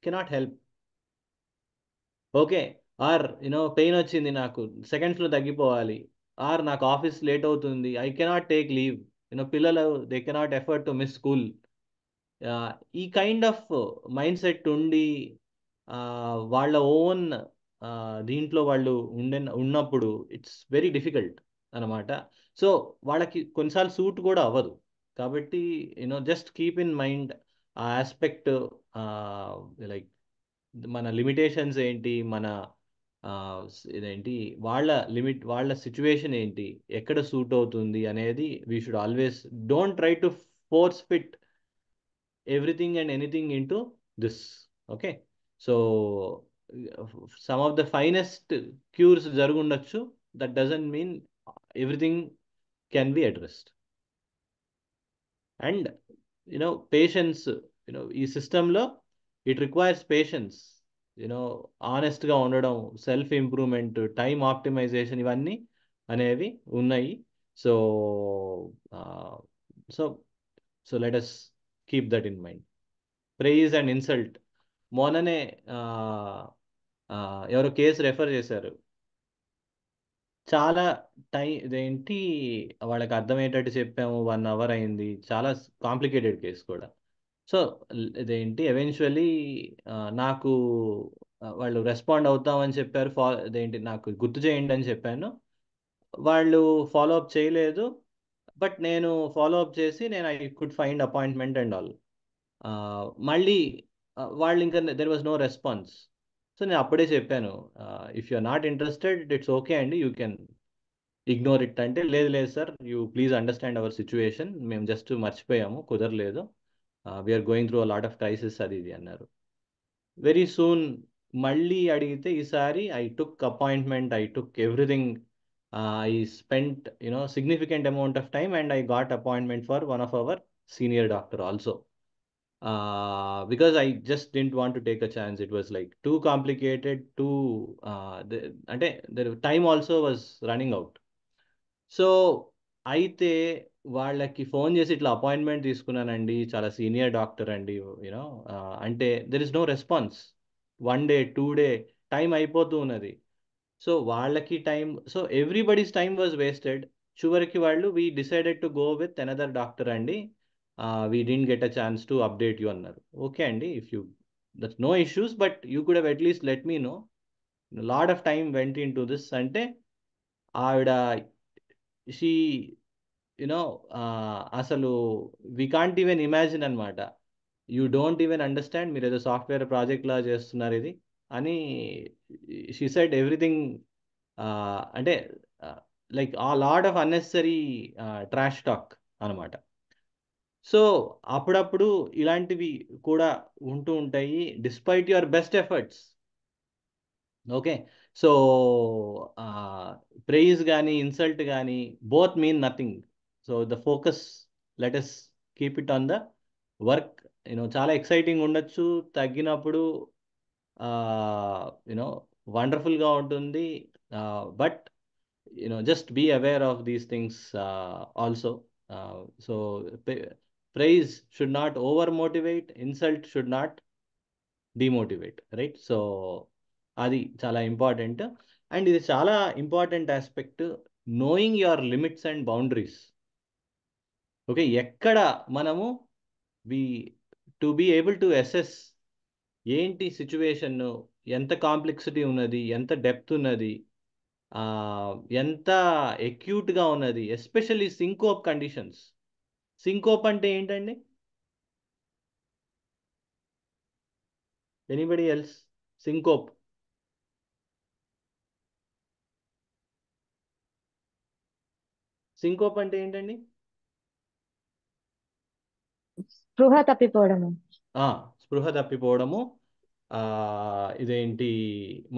cannot help. Okay, or pain వచ్చింది నాకు సెకండ్స్లో తగ్గిపోవాలి, ఆర్ నాకు ఆఫీస్ లేట్ అవుతుంది, ఐ కెనాట్ టేక్ లీవ్, పిల్లలు they cannot afford to miss school. ఈ కైండ్ ఆఫ్ మైండ్ సెట్ ఉండి వాళ్ళ ఓన్ దీంట్లో వాళ్ళు ఉన్నప్పుడు ఇట్స్ వెరీ డిఫికల్ట్ అనమాట. సో వాళ్ళకి కొన్నిసార్లు సూట్ కూడా అవ్వదు. కాబట్టి జస్ట్ కీప్ ఇన్ మైండ్ ఆ ఆస్పెక్ట్, లైక్ మన లిమిటేషన్స్ ఏంటి, మన ఇదేంటి వాళ్ళ సిచ్యువేషన్ ఏంటి, ఎక్కడ సూట్ అవుతుంది అనేది we should always don't try to force fit everything and anything into this. Okay, so some of the finest cures జరుగుండొచ్చు, that doesn't mean everything can be addressed. And patience, ఈ సిస్టంలో it requires patience, ఆనెస్ట్గా ఉండడం, self improvement, time optimisation, ఇవన్నీ అనేవి ఉన్నాయి. So so so let us keep that in mind. Praise and insult, మొన్ననే ఎవరో case refer చేశారు. చాలా ఇదేంటి వాళ్ళకి అర్థమయ్యేటట్టు చెప్పాము, 1 hour అయింది, చాలా కాంప్లికేటెడ్ కేసు కూడా. సో ఇదేంటి ఎవెన్చువల్లీ నాకు వాళ్ళు రెస్పాండ్ అవుతామని చెప్పారు, ఇదేంటి నాకు గుర్తు చేయండి అని చెప్పాను, వాళ్ళు ఫాలో అప్ చేయలేదు. బట్ నేను ఫాలో అప్ చేసి I could find appointment and all. మళ్ళీ వాళ్ళు ఇంకా there was no response. So నేను అప్పుడే చెప్పాను, if you are not interested it's okay అండి, యూ కెన్ ఇగ్నోర్ ఇట్ అంటే, లేదు లేదు sir, you please understand our situation, మేము జస్ట్ మర్చిపోయాము, కుదరలేదు, we are going through a lot of crisis, అది ఇది అన్నారు. వెరీ సూన్ మళ్ళీ అడిగితే ఈసారి I took appointment, I took everything, I spent significant amount of time and I got appointment for one of our senior doctor also. Because I just didn't want to take a chance. It was like too complicated, అంటే the time also was running out. So అయితే వాళ్ళకి phone చేసి ఇట్లా appointment తీసుకున్నానండి, చాలా senior doctor అండి, అంటే there is no response. 1 day 2 day time అయిపోతూ ఉన్నది. సో వాళ్ళకి time, so everybody's time was wasted. చివరికి వాళ్ళు we decided to go with another doctor అండి, we didn't get a chance to update you అన్నారు. Okay అండి, if you that's no issues, but you could have at least let me know, lot of time went into this అంటే ఆవిడ she అసలు we can't even imagine అనమాట, you don't even understand, మీరు ఏదో software project లా చేస్తున్నారు ఇది అని. షీ సెడ్ ఎవ్రీథింగ్, అంటే like a lot of unnecessary trash talk అనమాట. సో అప్పుడప్పుడు ఇలాంటివి కూడా ఉంటూ ఉంటాయి, despite your best efforts. Okay, so praise కానీ ఇన్సల్ట్ కానీ both mean nothing. So the focus, let us keep it on the work. చాలా ఎక్సైటింగ్ ఉండొచ్చు, తగ్గినప్పుడు వండర్ఫుల్గా ఉంటుంది, but just be aware of these things also. So praise should not over motivate, insult should not demotivate, right? So అది చాలా important. And ఇది చాలా important aspect, knowing your limits and boundaries. Okay, ఎక్కడ మనము to be able to assess ఏంటి situation, ఎంత complexity ఉన్నది, ఎంత డెప్త్ ఉన్నది, ఎంత ఎక్యూట్గా ఉన్నది, ఎస్పెషల్లీ సింకోప్ కండిషన్స్. సింకోప్ అంటే ఏంటండి? Anybody else? సింకోప్ సింకోప్ అంటే ఏంటండి? స్పృహ తప్పిపోవడము. స్పృహ తప్పిపోవడము. ఇదేంటి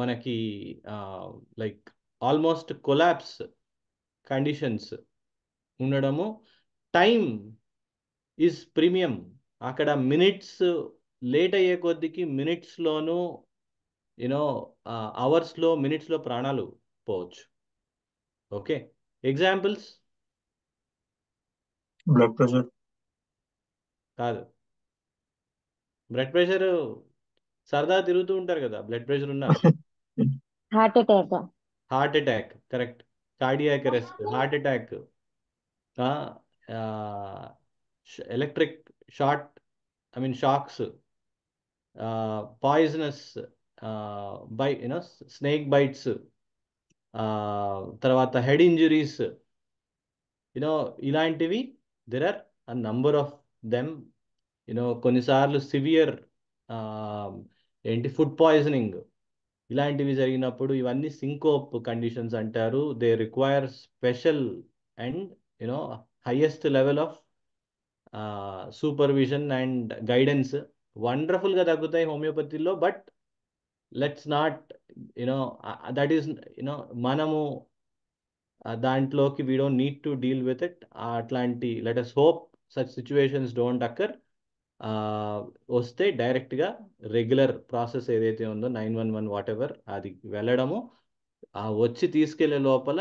మనకి లైక్ ఆల్మోస్ట్ కొలాప్స్ కండిషన్స్ ఉండడము. Time is premium. అక్కడ మినిట్స్ లేట్ అయ్యే కొద్దికి మినిట్స్లోనూ అవర్స్లో మినిట్స్లో ప్రాణాలు పోవచ్చు. Okay, examples? Blood pressure. కాదు, బ్లడ్ ప్రెషర్ సరదా తిరుగుతూ ఉంటారు కదా, బ్లడ్ ప్రెషర్ ఉన్నా. Heart attack. Heart attack, correct. Cardiac arrest, heart attack, electric short, I mean shocks, poisonous by snake bites, తర్వాత హెడ్ ఇంజురీస్, ఇలాంటివి there are a number of them. కొన్నిసార్లు severe food poisoning ఇలాంటివి జరిగినప్పుడు ఇవన్నీ syncope conditions అంటారు. They require special and highest level of supervision and guidance. వండర్ఫుల్గా తగ్గుతాయి హోమియోపతిలో, but let's not that is మనము దాంట్లోకి we don't need to deal with it. అట్లాంటి let us hope such situations don't occur. వస్తే డైరెక్ట్గా regular process ఏదైతే ఉందో 911 వాట్ ఎవర్ అది వెళ్ళడము. వచ్చి తీసుకెళ్లే లోపల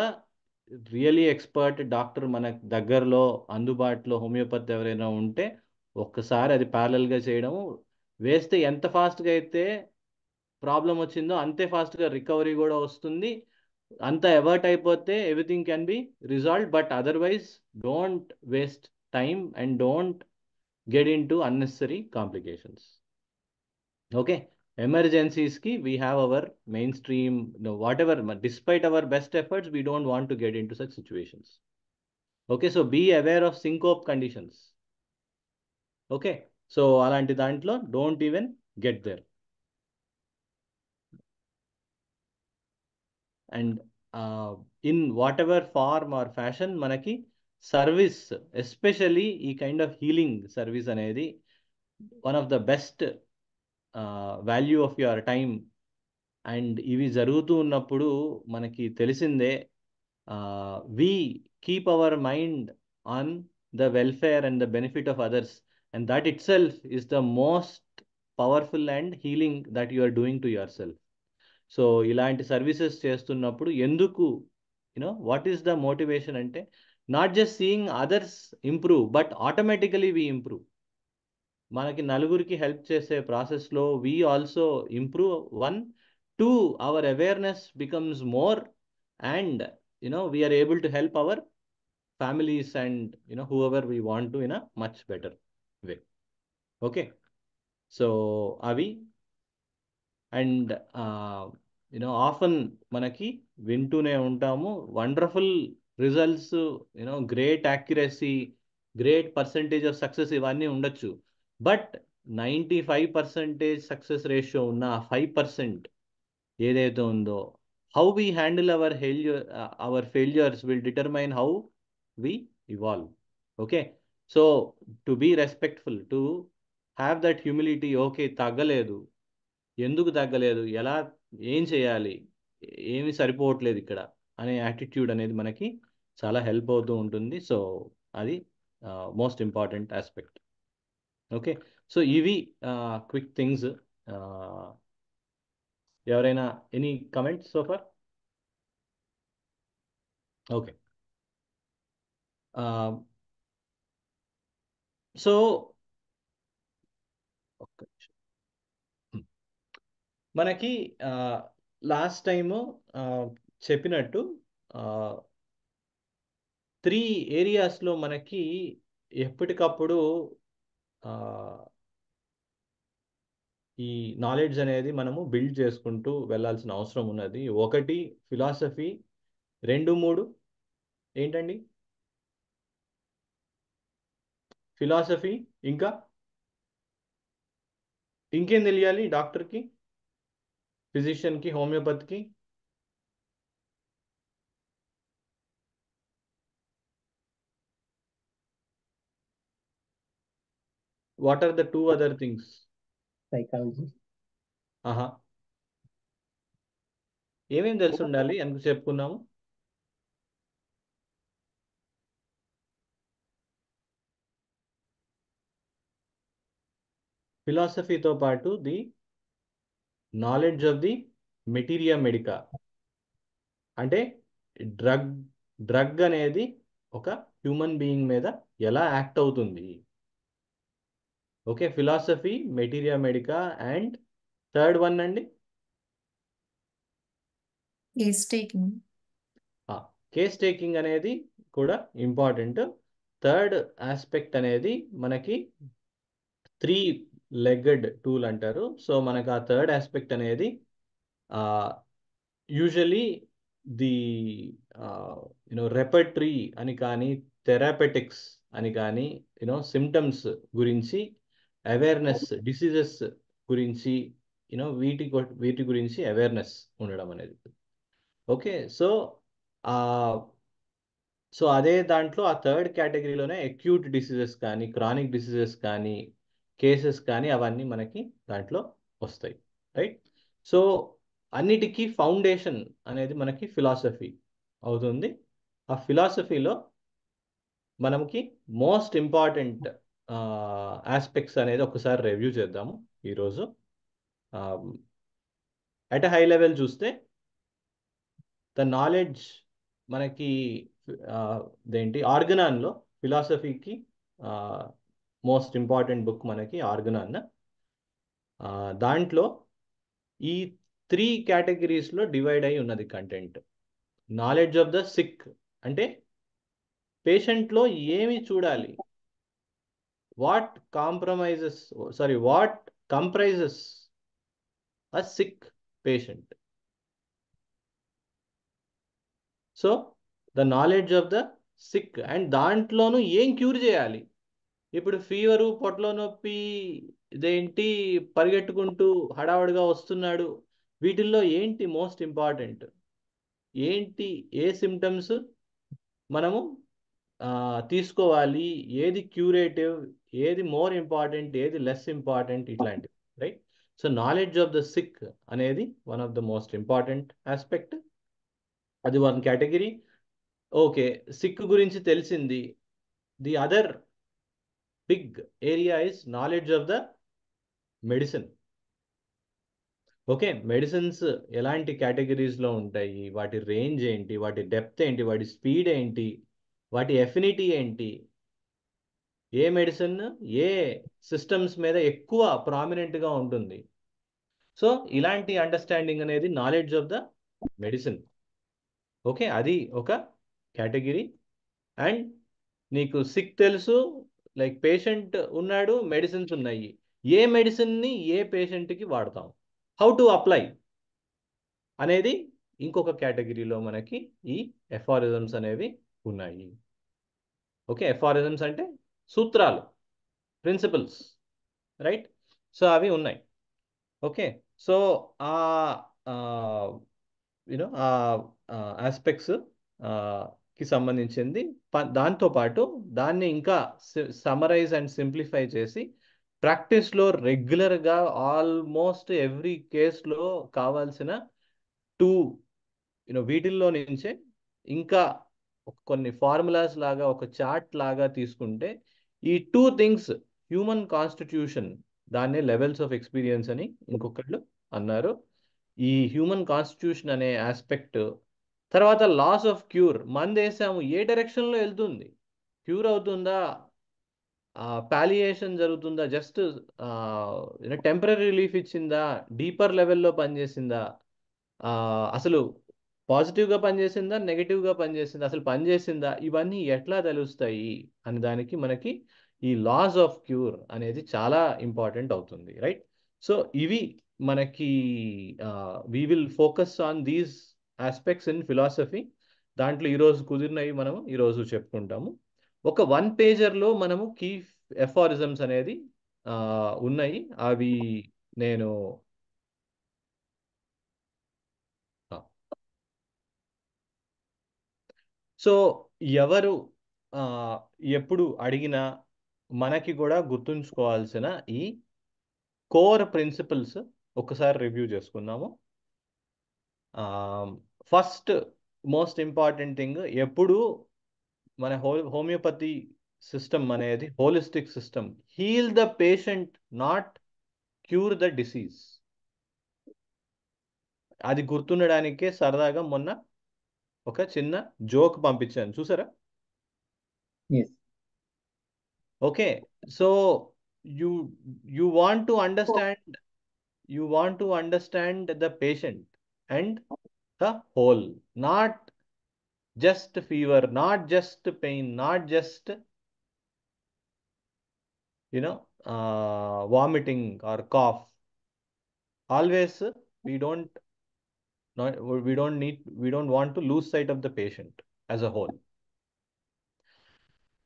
రియలీ ఎక్స్పర్ట్ డాక్టర్ మన దగ్గరలో అందుబాటులో హోమియోపతి ఎవరైనా ఉంటే ఒక్కసారి అది ప్యారలల్గా చేయడము. వేస్తే ఎంత ఫాస్ట్గా అయితే ప్రాబ్లం వచ్చిందో అంతే ఫాస్ట్గా రికవరీ కూడా వస్తుంది. అంత అవర్ట్ అయిపోతే everything can be resolve. But otherwise don't waste time and don't get into unnecessary complications. Okay, ఎమర్జెన్సీస్కి we have our mainstream whatever, despite our best efforts we don't want to get into such situations. Okay, so be aware of syncope conditions. Okay, so అలాంటి దాంట్లో don't even get there. And in whatever form or fashion మనకి service, especially ఈ kind of healing service అనేది one of the best value of your time. And ఇవి జరుగుతూ ఉన్నప్పుడు మనకి తెలిసిందే, we keep our mind on the welfare and the benefit of others, and that itself is the most powerful and healing that you are doing to yourself. So ఇలాంటి services చేస్తున్నప్పుడు ఎందుకు what is the motivation అంటే not just seeing others improve but automatically we improve. మనకి నలుగురికి help చేసే ప్రాసెస్లో we also improve. 1, 2 our awareness becomes more and we are able to help our families and whoever we want to in a much better way. Okay, so avi and often manaki vintune untamu wonderful results, great accuracy, great percentage of success ivanni undachu, but 95% success ratio unna 5% ఏదైతే ఉందో, how we handle our failures will determine how we evolve. Okay, so to be respectful, to have that humility, okay తగ్గలేదు, ఎందుకు తగ్గలేదు, ఎలా, ఏం చేయాలి, ఏమి సరిపోవట్లేదు ఇక్కడ అనే యాటిట్యూడ్ అనేది మనకి చాలా హెల్ప్ అవుతూ ఉంటుంది. సో అది most important aspect. Okay, so ఇవి క్విక్ థింగ్స్. ఎవరైనా any comments so far? Okay, so మనకి లాస్ట్ టైము చెప్పినట్టు 3 ఏరియాస్లో మనకి ఎప్పటికప్పుడు ఈ నాలెడ్జ్ అనేది మనము బిల్డ్ చేసుకుంటూ వెళ్ళాల్సిన అవసరం ఉన్నది. 1 ఫిలాసఫీ, 2, 3 ఏంటండి? ఫిలాసఫీ, ఇంకా ఇంకేం తెలియాలి డాక్టర్కి, ఫిజిషియన్కి, హోమియోపతికి? What are the two other things? Psychology. ఆహా, ఏమేం తెలిసి ఉండాలి అని చెప్పుకున్నాము? ఫిలాసఫీతో పాటు the knowledge of the materia medica, అంటే డ్రగ్ అనేది ఒక హ్యూమన్ బీయింగ్ మీద ఎలా యాక్ట్ అవుతుంది. Okay, philosophy, materia medica, and third one అండి కేస్ టేకింగ్. కేస్ టేకింగ్ అనేది కూడా ఇంపార్టెంట్. థర్డ్ ఆస్పెక్ట్ అనేది మనకి 3-legged టూల్ అంటారు. సో మనకు ఆ థర్డ్ ఆస్పెక్ట్ అనేది యూజువలీ ది రెపర్టరీ అని కానీ, థెరాపెటిక్స్ అని కానీ, సిమ్టమ్స్ గురించి అవేర్నెస్, డిసీజెస్ గురించి, వీటి గురించి అవేర్నెస్ ఉండడం అనేది. ఓకే, సో అదే దాంట్లో ఆ థర్డ్ కేటగిరీలోనే అక్యూట్ డిసీజెస్ కానీ, క్రానిక్ డిసీజెస్ కానీ, కేసెస్ కానీ అవన్నీ మనకి దాంట్లో వస్తాయి. రైట్? సో అన్నిటికీ ఫౌండేషన్ అనేది మనకి ఫిలాసఫీ అవుతుంది. ఆ ఫిలాసఫీలో మనకి మోస్ట్ ఇంపార్టెంట్ ఆస్పెక్ట్స్ అనేది ఒకసారి రివ్యూ చేద్దాము ఈరోజు. అట్ హై లెవెల్ చూస్తే ద నాలెడ్జ్ మనకి దేంటి ఆర్గనాన్లో, ఫిలాసఫీకి మోస్ట్ ఇంపార్టెంట్ బుక్ మనకి ఆర్గనాన్. దాంట్లో ఈ 3 కేటగిరీస్లో డివైడ్ అయి ఉన్నది content. Knowledge of the sick అంటే పేషెంట్లో ఏమి చూడాలి, what comprises a sick patient. So the knowledge of the sick, and దాంట్లోనూ ఏం క్యూర్ చేయాలి. ఇప్పుడు ఫీవరు, పొట్టలో నొప్పి, ఇదేంటి పరిగెట్టుకుంటూ హడావుడిగా వస్తున్నాడు, వీటిల్లో ఏంటి మోస్ట్ ఇంపార్టెంట్, ఏంటి ఏ సిమ్టమ్స్ మనము తీసుకోవాలి, ఏది క్యూరేటివ్, ఏది మోర్ ఇంపార్టెంట్, ఏది లెస్ ఇంపార్టెంట్, ఇట్లాంటివి. Right? So knowledge of the sick అనేది one of the most important aspect. అది వన్ కేటగిరీ. ఓకే, సిక్ గురించి తెలిసింది. The other big area is knowledge of the medicine. Okay, medicines ఎలాంటి కేటగిరీస్లో ఉంటాయి, వాటి రేంజ్ ఏంటి, వాటి డెప్త్ ఏంటి, వాటి స్పీడ్ ఏంటి, వాటి ఎఫినిటీ ఏంటి, ఏ మెడిసిన్ ఏ సిస్టమ్స్ మీద ఎక్కువ ప్రామినెంట్గా ఉంటుంది. సో ఇలాంటి అండర్స్టాండింగ్ అనేది knowledge of the medicine. Okay, అది ఒక కేటగిరీ. అండ్ నీకు సిక్ తెలుసు, లైక్ పేషెంట్ ఉన్నాడు, మెడిసిన్స్ ఉన్నాయి, ఏ మెడిసిన్ని ఏ పేషెంట్కి వాడతాం, హౌ టు అప్లై అనేది ఇంకొక కేటగిరీలో మనకి ఈ ఎఫారిజమ్స్ అనేవి ఉన్నాయి. ఓకే, ఎఫారిజమ్స్ అంటే సూత్రాలు, ప్రిన్సిపల్స్. రైట్? సో అవి ఉన్నాయి. ఓకే, సో ఆ ఆస్పెక్ట్స్ కి సంబంధించింది. దాంతోపాటు దాన్ని ఇంకా సమరైజ్ అండ్ సింప్లిఫై చేసి ప్రాక్టీస్లో రెగ్యులర్గా ఆల్మోస్ట్ ఎవ్రీ కేస్లో కావాల్సిన 2 వీటిల్లో నుంచే ఇంకా కొన్ని ఫార్ములాస్ లాగా, ఒక చార్ట్ లాగా తీసుకుంటే ఈ 2 థింగ్స్, హ్యూమన్ కాన్స్టిట్యూషన్, దాన్నే లెవెల్స్ ఆఫ్ ఎక్స్పీరియన్స్ అని ఇంకొకళ్ళు అన్నారు. ఈ హ్యూమన్ కాన్స్టిట్యూషన్ అనే ఆస్పెక్ట్, తర్వాత లాస్ ఆఫ్ క్యూర్, మందేసాము ఏ డైరెక్షన్లో వెళ్తుంది, క్యూర్ అవుతుందా, పాలియేషన్ జరుగుతుందా, జస్ట్ టెంపరీ రిలీఫ్ ఇచ్చిందా, డీపర్ లెవెల్లో పనిచేసిందా, అసలు పాజిటివ్గా పనిచేసిందా, నెగిటివ్గా పనిచేసిందా, అసలు పనిచేసిందా, ఇవన్నీ ఎట్లా తెలుస్తాయి అని దానికి మనకి ఈ లాస్ ఆఫ్ క్యూర్ అనేది చాలా ఇంపార్టెంట్ అవుతుంది. రైట్? సో ఇవి మనకి we will focus on these aspects in philosophy. దాంట్లో ఈరోజు కుదిరినవి మనము ఈరోజు చెప్పుకుంటాము. ఒక 1 పేజర్లో మనము కీ ఎఫారిజమ్స్ అనేది ఉన్నాయి. అవి నేను సో ఎవరు ఎప్పుడు అడిగినా మనకి కూడా గుర్తుంచుకోవాల్సిన ఈ కోర్ ప్రిన్సిపల్స్ ఒకసారి రివ్యూ చేసుకుందాము. ఫస్ట్ మోస్ట్ ఇంపార్టెంట్ థింగ్, ఎప్పుడు మన హోమియోపతి సిస్టమ్ అనేది holistic system. Heal the patient, not cure the disease. అది గుర్తుండడానికే సరదాగా మొన్న ఒక చిన్న జోక్ పంపించాను, చూసారా? Yes. Okay, so you you want to understand the patient and the whole, not just fever, not just pain, not just vomiting or cough. Always we don't want to lose sight of the patient as a whole.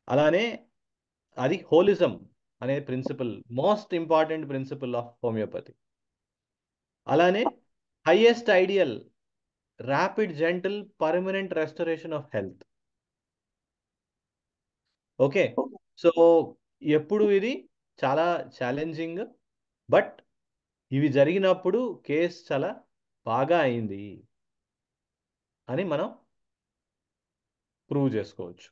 అలానే అది holism అనే principle, most important principle of homeopathy. అలానే highest ideal, rapid, gentle, permanent restoration of health. Okay, so ఎప్పుడు ఇది చాలా challenging, but ఇవి జరిగినప్పుడు case చాలా బాగా అయింది అని మనం ప్రూవ్ చేసుకోవచ్చు.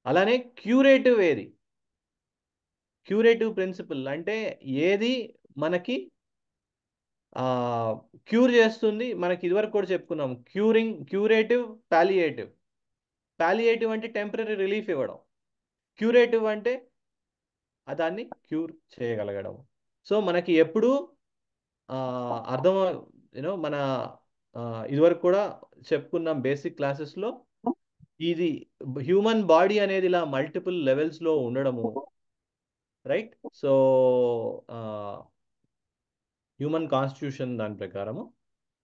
అలానే క్యూరేటివ్ ప్రిన్సిపల్ అంటే ఏది మనకి క్యూర్ చేస్తుంది. మనకి ఇదివరకు కూడా చెప్పుకున్నాం, క్యూరేటివ్, పాలియేటివ్ అంటే టెంపరీ రిలీఫ్ ఇవ్వడం, క్యూరేటివ్ అంటే దాన్ని క్యూర్ చేయగలగడం. సో మనకి ఎప్పుడు అర్థం మన ఇదివరకు కూడా చెప్పుకున్నాం బేసిక్ క్లాసెస్లో, ఇది హ్యూమన్ బాడీ అనేది ఇలా మల్టిపుల్ లెవెల్స్లో ఉండడము, రైట్? సో హ్యూమన్ కాన్స్టిట్యూషన్ దాని ప్రకారము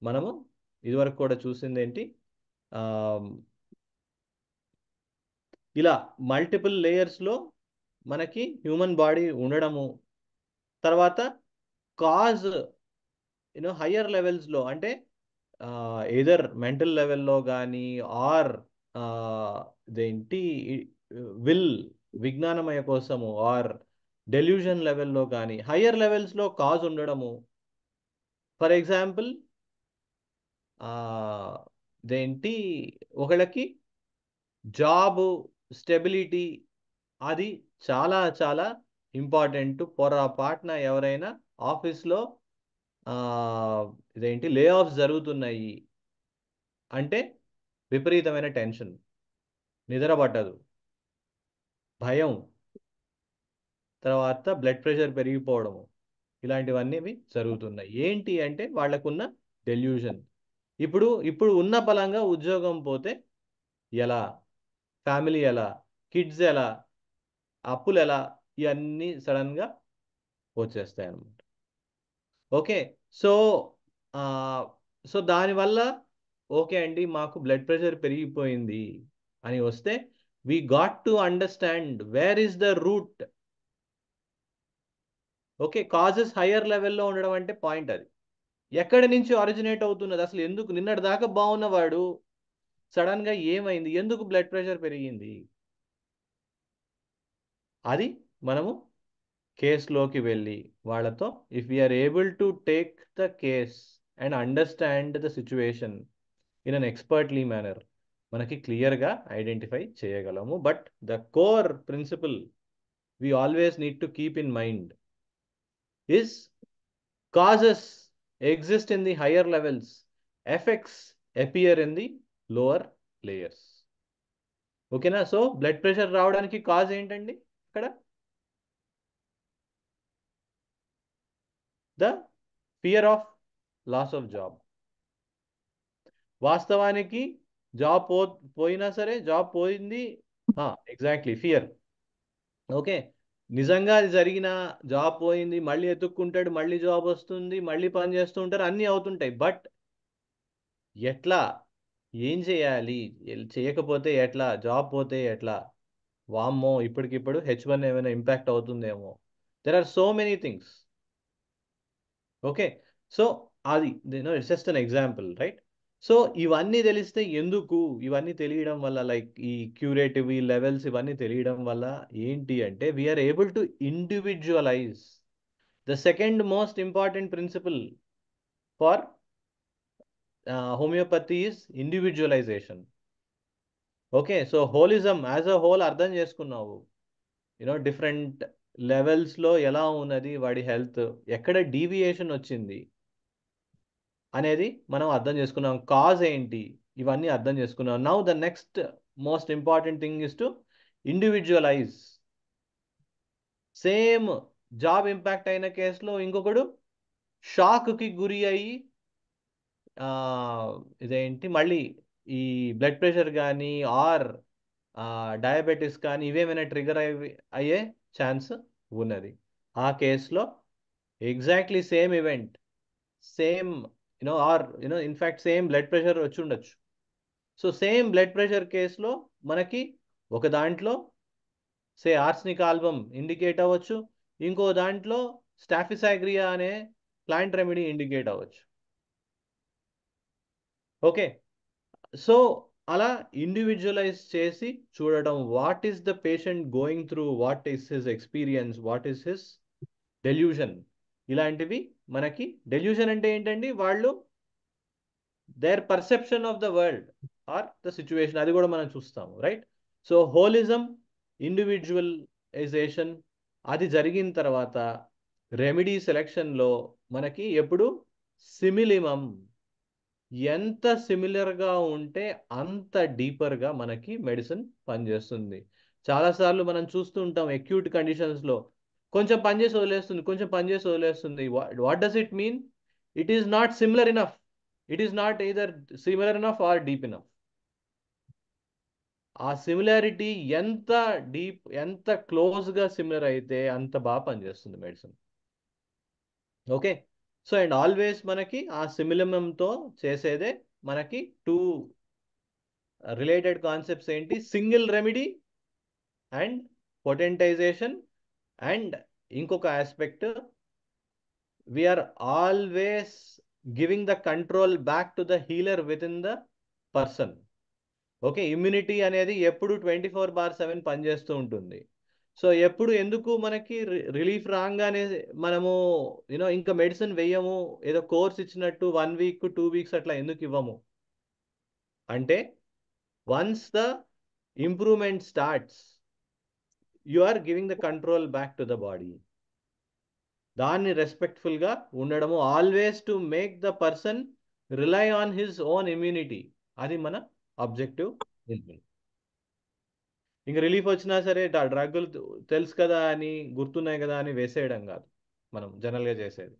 మనము ఇదివరకు కూడా చూసింది ఏంటి, ఇలా మల్టిపుల్ లేయర్స్లో మనకి హ్యూమన్ బాడీ ఉండడము. తర్వాత కాజ్ హయ్యర్ లెవెల్స్లో అంటే ఎయిదర్ మెంటల్ లెవెల్లో కానీ ఆర్ ఇదేంటి విజ్ఞానమయ కోసము ఆర్ డెల్యూజన్ లెవెల్లో కానీ హయ్యర్ లెవెల్స్లో కాజ్ ఉండడము. ఫర్ ఎగ్జాంపుల్ ఇదేంటి ఒకళ్ళకి జాబ్ స్టెబిలిటీ అది చాలా చాలా ఇంపార్టెంట్. పొరపాటున ఎవరైనా ఆఫీస్లో ఇదేంటి లే ఆఫ్స్ జరుగుతున్నాయి అంటే విపరీతమైన టెన్షన్, నిద్ర పట్టదు, భయం, తర్వాత బ్లడ్ ప్రెషర్ పెరిగిపోవడము, ఇలాంటివన్నీ జరుగుతున్నాయి. ఏంటి అంటే వాళ్ళకున్న డెల్యూజన్. ఇప్పుడు ఉన్న బలంగా ఉద్యోగం పోతే ఎలా, ఫ్యామిలీ ఎలా, కిడ్స్ ఎలా, అప్పులు ఎలా, ఇవన్నీ సడన్గా వచ్చేస్తాయి అన్నమాట. ఓకే, సో దానివల్ల ఓకే అండి మాకు బ్లడ్ ప్రెషర్ పెరిగిపోయింది అని వస్తే we got to understand where is the route. Okay, causes higher లెవెల్లో ఉండడం అంటే పాయింట్ అది ఎక్కడి నుంచి ఆరిజినేట్ అవుతున్నది, అసలు ఎందుకు నిన్నటి దాకా బాగున్నవాడు సడన్గా ఏమైంది, ఎందుకు బ్లడ్ ప్రెషర్ పెరిగింది, అది మనము కేస్లోకి వెళ్ళి వాళ్ళతో if we're able to take the case and understand the situation in an expertly manner మనకి క్లియర్గా ఐడెంటిఫై చేయగలము. But the core principle we always need to keep in mind is causes exist in the higher levels, effects appear in the lower layers. ఓకేనా? So blood pressure రావడానికి cause ఏంటండి ఇక్కడ? The fear of loss of job. వాస్తవానికి job పోయినా సరే, job పోయింది, exactly fear. Okay, నిజంగా అది జరిగిన జాబ్ పోయింది, మళ్ళీ ఎత్తుక్కుంటాడు, మళ్ళీ జాబ్ వస్తుంది, మళ్ళీ పని చేస్తూ ఉంటారు, అన్నీ అవుతుంటాయి. బట్ ఎట్లా, ఏం చేయాలి, చేయకపోతే ఎట్లా, జాబ్ పోతే ఎట్లా, వామ్మో ఇప్పటికిప్పుడు H1 ఏమైనా ఇంపాక్ట్ అవుతుందేమో, there are so many things. Okay, so అది it's just an example, right? So ఇవన్నీ తెలిస్తే ఎందుకు, ఇవన్నీ తెలియడం వల్ల లైక్ ఈ క్యూరేటివ్ ఈ లెవెల్స్ ఇవన్నీ తెలియడం వల్ల ఏంటి అంటే we are able to individualize the second most important principle for homeopathy is individualization. Okay, so holism as a whole అర్థం చేసుకున్నావు, డిఫరెంట్ లెవెల్స్లో ఎలా ఉన్నది వాడి హెల్త్, ఎక్కడ డీవియేషన్ వచ్చింది అనేది మనం అర్థం చేసుకున్నాం, కాజ్ ఏంటి ఇవన్నీ అర్థం చేసుకున్నాం. Now the next most important thing is to individualise. Same job impact అయిన కేసులో ఇంకొకడు షాక్కి గురి అయ్యి ఇదేంటి మళ్ళీ ఈ బ్లడ్ ప్రెషర్ కానీ ఆర్ డయాబెటీస్ కానీ ఇవేమైనా ట్రిగర్ అయ్యే ఛాన్స్ ఉన్నది. ఆ కేసులో exactly same event, same or in fact same blood pressure వచ్చి ఉండొచ్చు. సో సేమ్ బ్లడ్ ప్రెషర్ కేసులో మనకి ఒక దాంట్లో సే ఆర్సనిక్ ఆల్బమ్ ఇండికేట్ అవ్వచ్చు, ఇంకో దాంట్లో స్టాఫిసైగ్రియా అనే ప్లాంట్ రెమెడీ ఇండికేట్ అవ్వచ్చు. ఓకే, సో అలా ఇండివిజువలైజ్ చేసి చూడటం, what is the patient going through, what is his experience, what is his delusion, ఇలాంటివి మనకి. డెల్యూషన్ అంటే ఏంటండి, వాళ్ళు their perception of the world or the situation, అది కూడా మనం చూస్తాము, రైట్. సో హోలిజం, ఇండివిజువలైజేషన్ అది జరిగిన తర్వాత రెమెడీ సెలెక్షన్లో మనకి ఎప్పుడు సిమిలిమం, ఎంత సిమిలర్గా ఉంటే అంత డీపర్గా మనకి మెడిసిన్ పనిచేస్తుంది. చాలాసార్లు మనం చూస్తూ ఉంటాం అక్యూట్ కండిషన్స్లో కొంచెం పనిచేసి వదిలేస్తుంది, కొంచెం పనిచేసి వదిలేస్తుంది. What does it mean? It is not similar enough, it is not either similar enough or deep enough. ఆ సిమిలారిటీ ఎంత డీప్, ఎంత క్లోజ్గా సిమిలర్ అయితే అంత బాగా పనిచేస్తుంది medicine. Okay, so and always మనకి ఆ సిమిలిమంతో చేసేదే మనకి టూ రిలేటెడ్ కాన్సెప్ట్స్ ఏంటి, single remedy and potentization. And ఇంకొక aspect, we are always giving the control back to the healer within the person. Okay, immunity అనేది ఎప్పుడు 24/7 పనిచేస్తూ ఉంటుంది. సో ఎప్పుడు ఎందుకు మనకి రిలీఫ్ రాగానే మనము ఇంకా మెడిసిన్ వేయము, ఏదో కోర్స్ ఇచ్చినట్టు 1 వీక్ 2 వీక్స్ అట్లా ఎందుకు ఇవ్వము అంటే, once the improvement starts you are giving the control back to the body. దాన్ని రెస్పెక్ట్ఫుల్గా ఉండడము, always to make the person rely on his own immunity, అది మన ఆబ్జెక్టివ్. ఇంక రిలీఫ్ వచ్చినా సరే డ్రగ్గులు తెలుసు కదా అని, గుర్తున్నాయి కదా అని వేసేయడం కాదు మనం జనరల్గా చేసేది.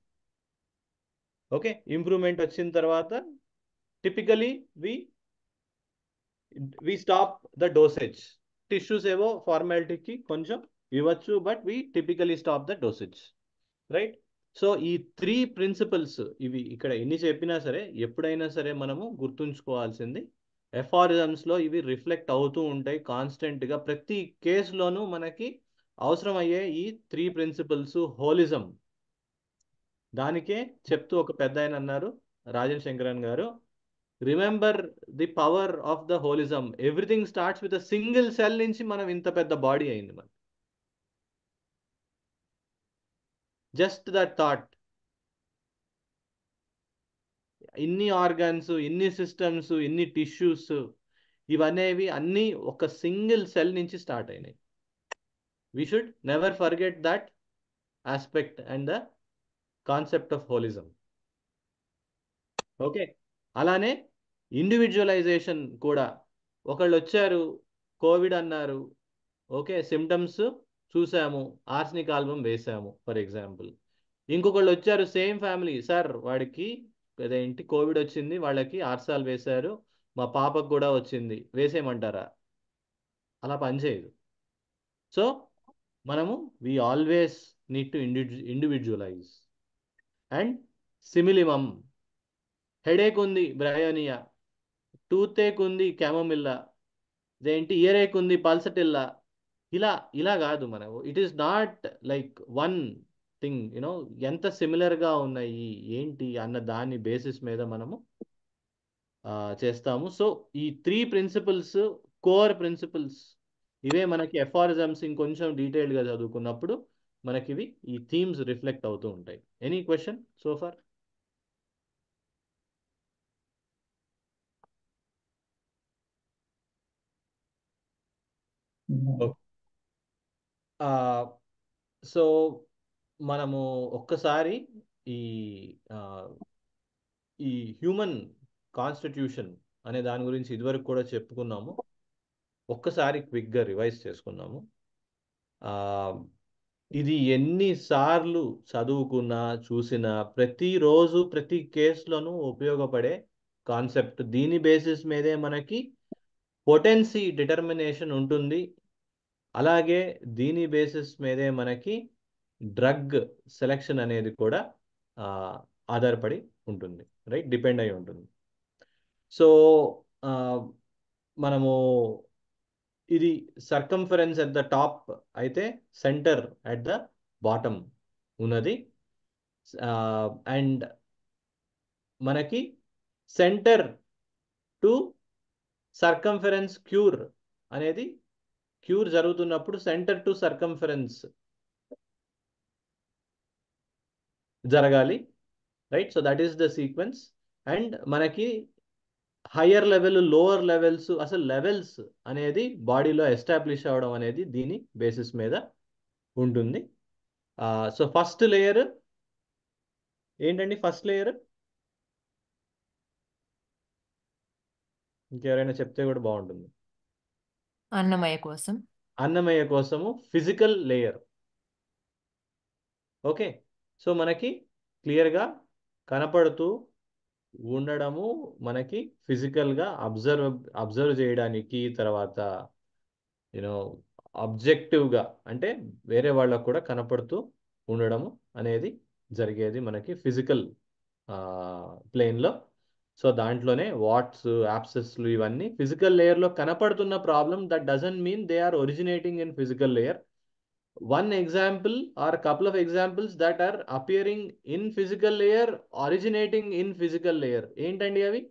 ఓకే, ఇంప్రూవ్మెంట్ వచ్చిన తర్వాత typically we stop the dosage. Tissues ఏవో ఫార్మాలిటీకి కొంచెం ఇవ్వచ్చు, but we typically stop the dosage, right. So ఈ 3 ప్రిన్సిపల్స్ ఇవి ఇక్కడ ఎన్ని చెప్పినా సరే ఎప్పుడైనా సరే మనము గుర్తుంచుకోవాల్సింది, ఎఫారిజమ్స్లో ఇవి రిఫ్లెక్ట్ అవుతూ ఉంటాయి కాన్స్టెంట్గా. ప్రతి కేసులోనూ మనకి అవసరమయ్యే ఈ 3 ప్రిన్సిపల్స్ హోలిజం. దానికే చెప్తూ ఒక పెద్ద ఆయన అన్నారు, Rajan Sankaran garu, remember the power of the holism, everything starts with a single cell నుంచి మనం ఇంత పెద్ద బాడీ అయింది మనకి. జస్ట్ దట్ థాట్, ఇన్ని ఆర్గన్స్, ఇన్ని సిస్టమ్స్, ఇన్ని టిష్యూస్, ఇవనేవి అన్నీ ఒక సింగిల్ సెల్ నుంచి స్టార్ట్ అయినాయి. We should never forget that aspect and the concept of holism. Okay, అలానే ఇండివిజువలైజేషన్ కూడా. ఒకళ్ళు వచ్చారు, కోవిడ్ అన్నారు, ఓకే సిమ్టమ్స్ చూసాము, ఆర్సనిక్ ఆల్బమ్ వేసాము ఫర్ ఎగ్జాంపుల్. ఇంకొకళ్ళు వచ్చారు సేమ్ ఫ్యామిలీ, సార్ వాడికి అదేంటి కోవిడ్ వచ్చింది, వాళ్ళకి ఆర్సాల్ వేశారు, మా పాపకు కూడా వచ్చింది, వేసేయమంటారా? అలా పనిచేయదు. సో మనము we always need to individualise. And similimum, headache ఉంది బ్రయోనియా, టూత్ ఏక్ ఉంది క్యామోమిల్లా, ఇదేంటి ఇయర్ ఏక్ ఉంది పల్సటిల్లా, ఇలా కాదు మనము. It is not like one thing, ఎంత సిమిలర్గా ఉన్నాయి ఏంటి అన్న దాని బేసిస్ మీద మనము చేస్తాము. సో ఈ 3 ప్రిన్సిపల్స్ కోర్ ప్రిన్సిపల్స్ ఇవే మనకి ఎఫారిజమ్స్ ఇంకొంచెం డీటెయిల్డ్గా చదువుకున్నప్పుడు మనకి ఇవి ఈ థీమ్స్ రిఫ్లెక్ట్ అవుతూ ఉంటాయి. Any question so far? So మనము ఒక్కసారి ఈ ఈ హ్యూమన్ కాన్స్టిట్యూషన్ అనే దాని గురించి ఇదివరకు కూడా చెప్పుకున్నాము. ఒక్కసారి క్విక్గా రివైజ్ చేసుకున్నాము. ఇది ఎన్నిసార్లు చదువుకున్నా చూసినా ప్రతిరోజు ప్రతి కేసులోనూ ఉపయోగపడే కాన్సెప్ట్. దీని బేసిస్ మీదే మనకి పొటెన్సీ డిటర్మినేషన్ ఉంటుంది. అలాగే దీని బేసిస్ మీదే మనకి డ్రగ్ సెలెక్షన్ అనేది కూడా ఆధారపడి ఉంటుంది, రైట్? డిపెండ్ అయి ఉంటుంది. సో మనము ఇది సర్కంఫరెన్స్ ఎట్ ద టాప్ అయితే సెంటర్ అట్ ద బాటమ్ ఉన్నది. అండ్ మనకి సెంటర్ టు సర్కంఫరెన్స్ క్యూర్ అనేది క్యూర్ జరుగుతున్నప్పుడు సెంటర్ టు సర్కంఫరెన్స్ జరగాలి, right? So that is the sequence. And మనకి హయ్యర్ లెవెల్ లోవర్ లెవెల్స్, అసలు లెవెల్స్ అనేది బాడీలో ఎస్టాబ్లిష్ అవ్వడం అనేది దీని బేసిస్ మీద ఉంటుంది. సో ఫస్ట్ లేయర్ ఏంటండి? ఫస్ట్ లేయర్ ఇంకెవరైనా చెప్తే కూడా బాగుంటుంది. అన్నమయ్య కోసం. అన్నమయ్య కోసము ఫిజికల్ లేయర్. ఓకే, సో మనకి క్లియర్గా కనపడుతూ ఉండడము, మనకి ఫిజికల్గా అబ్జర్వ్ చేయడానికి, తర్వాత యూనో అబ్జెక్టివ్గా అంటే వేరే వాళ్ళకు కూడా కనపడుతూ ఉండడము అనేది జరిగేది మనకి ఫిజికల్ ప్లేన్లో. సో దాంట్లోనే వాట్స్, యాప్సెస్లు ఇవన్నీ ఫిజికల్ లేయర్లో కనపడుతున్న problem. That doesn't mean they are originating in physical layer. One example or a couple of examples that are appearing in physical layer, originating in physical layer. ఏంటండి అవి?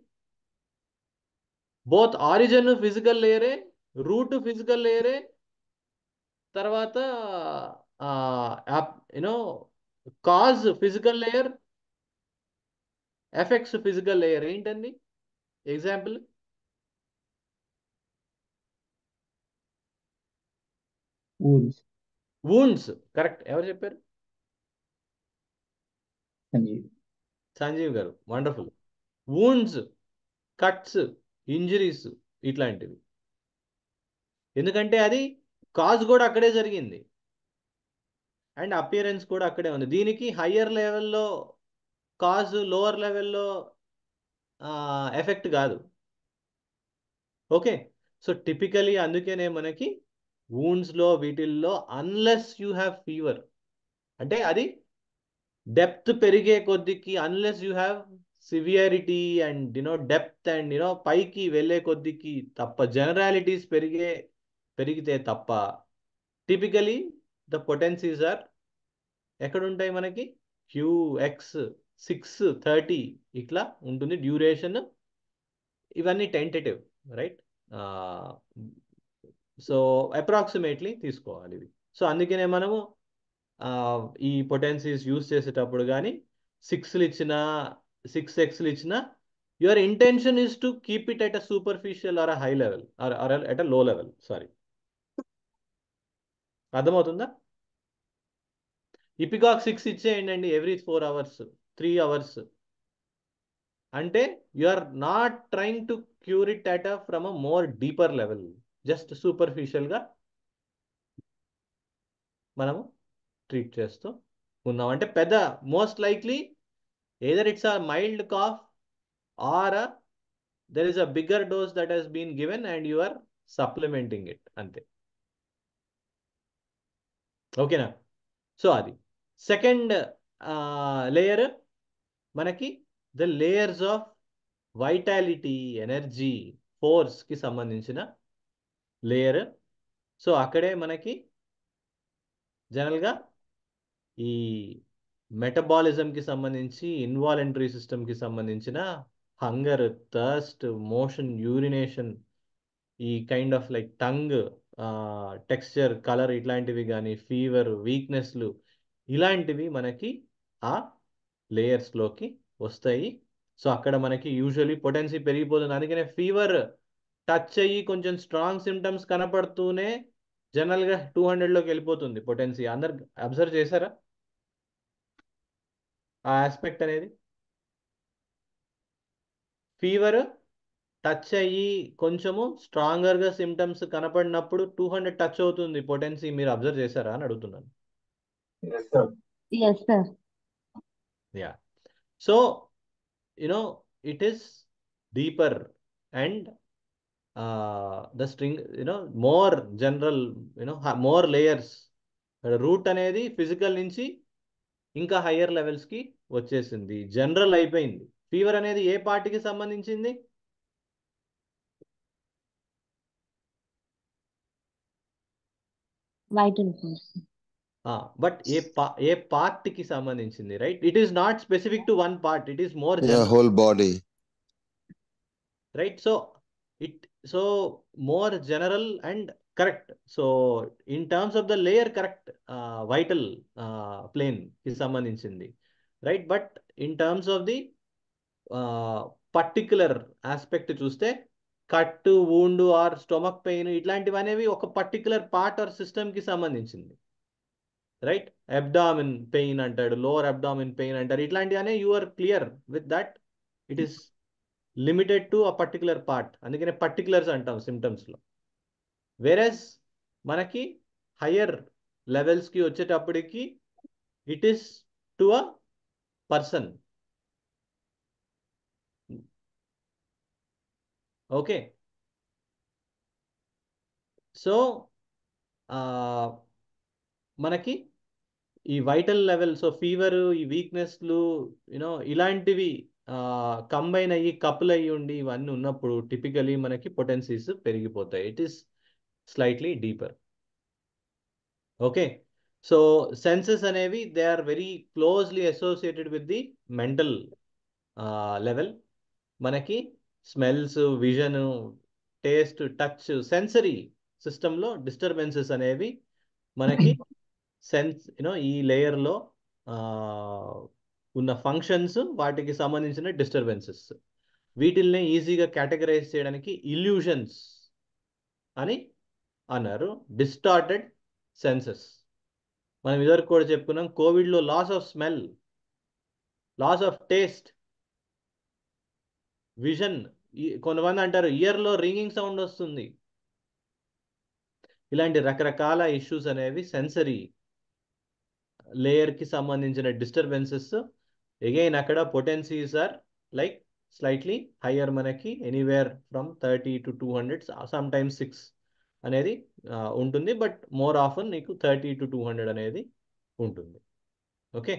Both origin physical లేయరే, root physical లేయరే, తర్వాత you know cause physical layer, effects physical layer. ఏంటండి example? Wounds. Correct. ఎవరు చెప్పారు? సంజీవ్ గారు. Wonderful. Wounds, cuts, injuries ఇట్లాంటివి. ఎందుకంటే అది కాజ్ కూడా అక్కడే జరిగింది అండ్ అపియరెన్స్ కూడా అక్కడే ఉంది. దీనికి హయ్యర్ లెవెల్లో కాజ్, లోవర్ లెవెల్లో ఎఫెక్ట్ కాదు. ఓకే, సో టిపికలీ అందుకనే మనకి వూండ్స్లో వీటిల్లో అన్లెస్ యూ హ్యావ్ ఫీవర్, అంటే అది డెప్త్ పెరిగే కొద్దికి, unless you have severity and depth and పైకి వెళ్ళే కొద్దికి తప్ప, జనరాలిటీస్ పెరిగితే తప్ప టిపికలీ ద పొటెన్సీస్ ఆర్ ఎక్కడుంటాయి మనకి? QX 630 ఇట్లా ఉంటుంది డ్యూరేషన్. ఇవన్నీ టెంటేటివ్, రైట్? సో అప్రాక్సిమేట్లీ తీసుకోవాలి ఇవి. సో అందుకనే మనము ఈ పొటెన్సీస్ యూజ్ చేసేటప్పుడు కానీ 6లు ఇచ్చినా 6Xలు ఇచ్చినా your intention is to keep it at a superficial or a high level or at a low level. Sorry, అర్థమవుతుందా? ఇపికాక్ 6 ఇచ్చేయండి ఎవ్రీ 4 hours, 3 hours. అంటే you are not trying to cure it at from a more deeper level, just సూపర్ఫిషియల్గా మనము treat చేస్తూ ఉన్నాం. అంటే పెద్ద most likely either it's a mild cough or there is a bigger dose that he's been given and you are supplementing it, అంతే. ఓకేనా? So అది second layer మనకి the layers of vitality, energy, ఫోర్స్కి సంబంధించిన లేయర్. సో అక్కడే మనకి జనరల్గా ఈ మెటబాలిజంకి సంబంధించి, ఇన్వాలంటరీ సిస్టమ్కి సంబంధించిన హంగర్, థర్స్ట్, మోషన్, యూరినేషన్, ఈ kind of like tongue texture, colour ఇట్లాంటివి కానీ, ఫీవర్, వీక్నెస్లు ఇలాంటివి మనకి ఆ లేయర్స్లోకి వస్తాయి. సో అక్కడ మనకి యూజువలీ పొటెన్సీ పెరిగిపోతుంది. అందుకనే ఫీవర్ టచ్ అయ్యి కొంచెం స్ట్రాంగ్ సిమ్టమ్స్ కనపడుతూనే జనరల్గా 200లోకి వెళ్ళిపోతుంది పొటెన్సీ. అందరు అబ్జర్వ్ చేశారా ఆ ఆస్పెక్ట్ అనేది? ఫీవర్ టచ్ అయ్యి కొంచెము స్ట్రాంగర్గా సిమ్టమ్స్ కనపడినప్పుడు 200 టచ్ అవుతుంది పొటెన్సీ. మీరు అబ్జర్వ్ చేశారా అని అడుగుతున్నాను. Yes, sir. Yes, sir. Yeah. So you know it is deeper and the string more general, more layers. Root అనేది ఫిజికల్ నుంచి ఇంకా హయ్యర్ లెవెల్స్కి వచ్చేసింది, జనరల్ అయిపోయింది. ఫీవర్ అనేది ఏ పార్టీకి సంబంధించింది? Vital force. బట్ ఏ పార్ట్కి సంబంధించింది, right? It is not specific to one part, it is more Yeah, general, whole body. right? So more general and correct. So in terms of the layer, correct, vital plane ki sambandhinchindi, right? But in terms of the particular aspect చూస్తే cut, wound or stomach pain ఇట్లాంటివి అనేవి ఒక particular part or system కి సంబంధించింది, right? Abdomen pain అంటాడు, lower abdomen pain అంటారు. ఇట్లాంటివి అనే you are clear with that it is limited to a particular part. అందుకనే పర్టికులర్స్ అంటాం సిమ్టమ్స్లో. వేరస్ మనకి హయ్యర్ లెవెల్స్కి వచ్చేటప్పటికి it is to a person. Okay. So మనకి ఈ వైటల్ లెవెల్, సో ఫీవర్, ఈ వీక్నెస్లు ఇలాంటివి కంబైన్ అయ్యి కపుల్ అయ్యి ఉండి ఇవన్నీ ఉన్నప్పుడు టిపికలీ మనకి పొటెన్సీస్ పెరిగిపోతాయి. It is slightly deeper. Okay. So senses అనేవి they are very closely associated with the mental level. మనకి smells, vision, taste, touch, sensory సిస్టంలో డిస్టర్బెన్సెస్ అనేవి మనకి ఈ లేయర్లో ఉన్న ఫంక్షన్స్, వాటికి సంబంధించిన డిస్టర్బెన్సెస్, వీటిల్ని ఈజీగా కేటగరైజ్ చేయడానికి ఇల్యూషన్స్ అని అన్నారు. డిస్టార్టెడ్ సెన్సెస్ మనం ఇదివరకు కూడా చెప్పుకున్నాం. కోవిడ్లో loss of smell, loss of taste, vision, కొంతమంది అంటారు ఇయర్లో రింగింగ్ సౌండ్ వస్తుంది. ఇలాంటి రకరకాల ఇష్యూస్ అనేవి సెన్సరీ లేయర్కి సంబంధించిన డిస్టర్బెన్సెస్. అగైన్ అక్కడ potencies are like slightly higher, మనకి anywhere from 30 to 200, sometimes 6 అనేది ఉంటుంది. బట్ మోర్ ఆఫన్ నీకు 30 to 200 అనేది ఉంటుంది. ఓకే.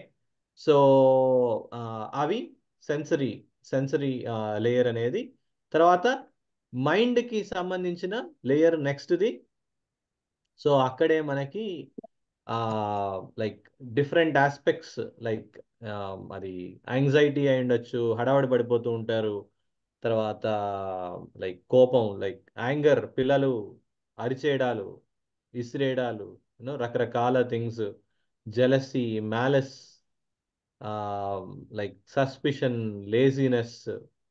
సో అవి సెన్సరీ లేయర్ అనేది. తర్వాత మైండ్కి సంబంధించిన లేయర్ నెక్స్ట్ది. సో అక్కడే మనకి లైక్ డిఫరెంట్ ఆస్పెక్ట్స్, లైక్ అది యాంగ్జైటీ అయి ఉండొచ్చు, హడావడి పడిపోతూ ఉంటారు. తర్వాత లైక్ కోపం, లైక్ యాంగర్, పిల్లలు అరిచేయడాలు, ఇసిరేయడాలు, రకరకాల things, jealousy, malice, like suspicion, laziness,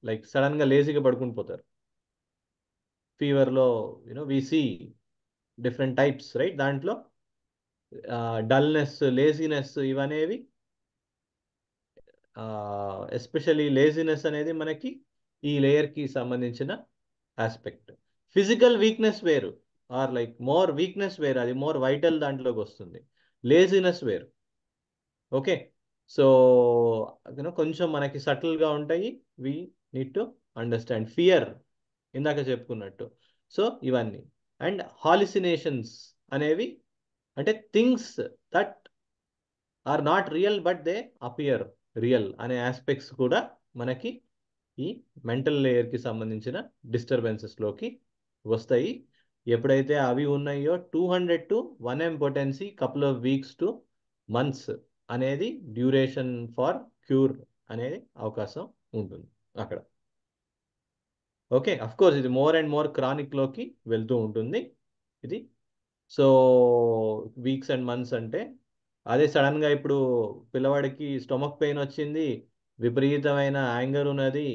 like సడన్గా లేజీగా పడుకుని పోతారు. ఫీవర్లో we see different types, right? దాంట్లో డల్నెస్, లేజీనెస్ ఇవనేవి, ఎస్పెషల్లీ లేజీనెస్ అనేది మనకి ఈ లేయర్కి సంబంధించిన ఆస్పెక్ట్. ఫిజికల్ వీక్నెస్ వేరు, ఆర్ లైక్ మోర్ వీక్నెస్ వేరు, అది మోర్ వైటల్ దాంట్లోకి వస్తుంది. లేజీనెస్ వేరు. ఓకే. సో కొంచెం మనకి సటిల్గా ఉంటాయి. We need to understand. Fear ఇందాక చెప్పుకున్నట్టు. సో ఇవన్నీ. అండ్ హాలిసినేషన్స్ అనేవి అంటే things that are not real but they appear real అనే ఆస్పెక్ట్స్ కూడా మనకి ఈ మెంటల్ లేయర్కి సంబంధించిన డిస్టర్బెన్సెస్లోకి వస్తాయి. ఎప్పుడైతే అవి ఉన్నాయో 200 to 1M potency, couple of weeks to months అనేది డ్యూరేషన్ ఫార్ క్యూర్ అనేది అవకాశం ఉంటుంది అక్కడ. ఓకే, అఫ్ కోర్స్ ఇది మోర్ అండ్ మోర్ క్రానిక్లోకి వెళ్తూ ఉంటుంది ఇది. సో వీక్స్ అండ్ మంత్స్ అంటే అదే సడన్గా ఇప్పుడు పిల్లవాడికి స్టొమక్ పెయిన్ వచ్చింది, విపరీతమైన యాంగర్ ఉన్నది,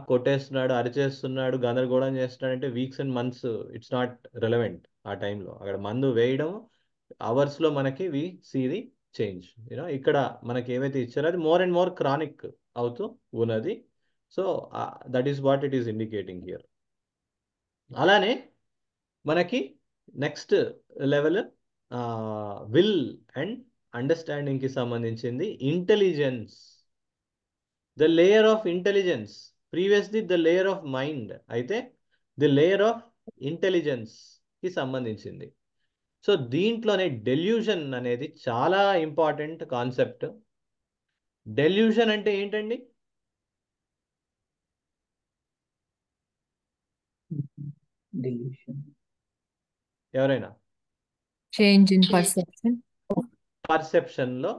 కొట్టేస్తున్నాడు, అరిచేస్తున్నాడు, గందరగోళం చేస్తున్నాడు అంటే weeks and months it's not relevant. ఆ టైంలో అక్కడ మందు వేయడం అవర్స్లో మనకి we see the change. You know ఇక్కడ మనకి ఏవైతే ఇచ్చారో అది మోర్ అండ్ మోర్ క్రానిక్ అవుతూ ఉన్నది. So that is what it is indicating here. అలానే మనకి నెక్స్ట్ లెవెల్ విల్ అండ్ అండర్స్టాండింగ్కి సంబంధించింది intelligence. The layer of intelligence, previously the layer of mind, అయితే ది లేయర్ ఆఫ్ ఇంటెలిజెన్స్కి సంబంధించింది. సో దీంట్లోనే డెల్యూషన్ అనేది చాలా ఇంపార్టెంట్ కాన్సెప్ట్. డెల్యూషన్ అంటే ఏంటండి? ఎవరైనా చేంజ్ ఇన్ పర్సెప్షన్. పర్సెప్షన్లో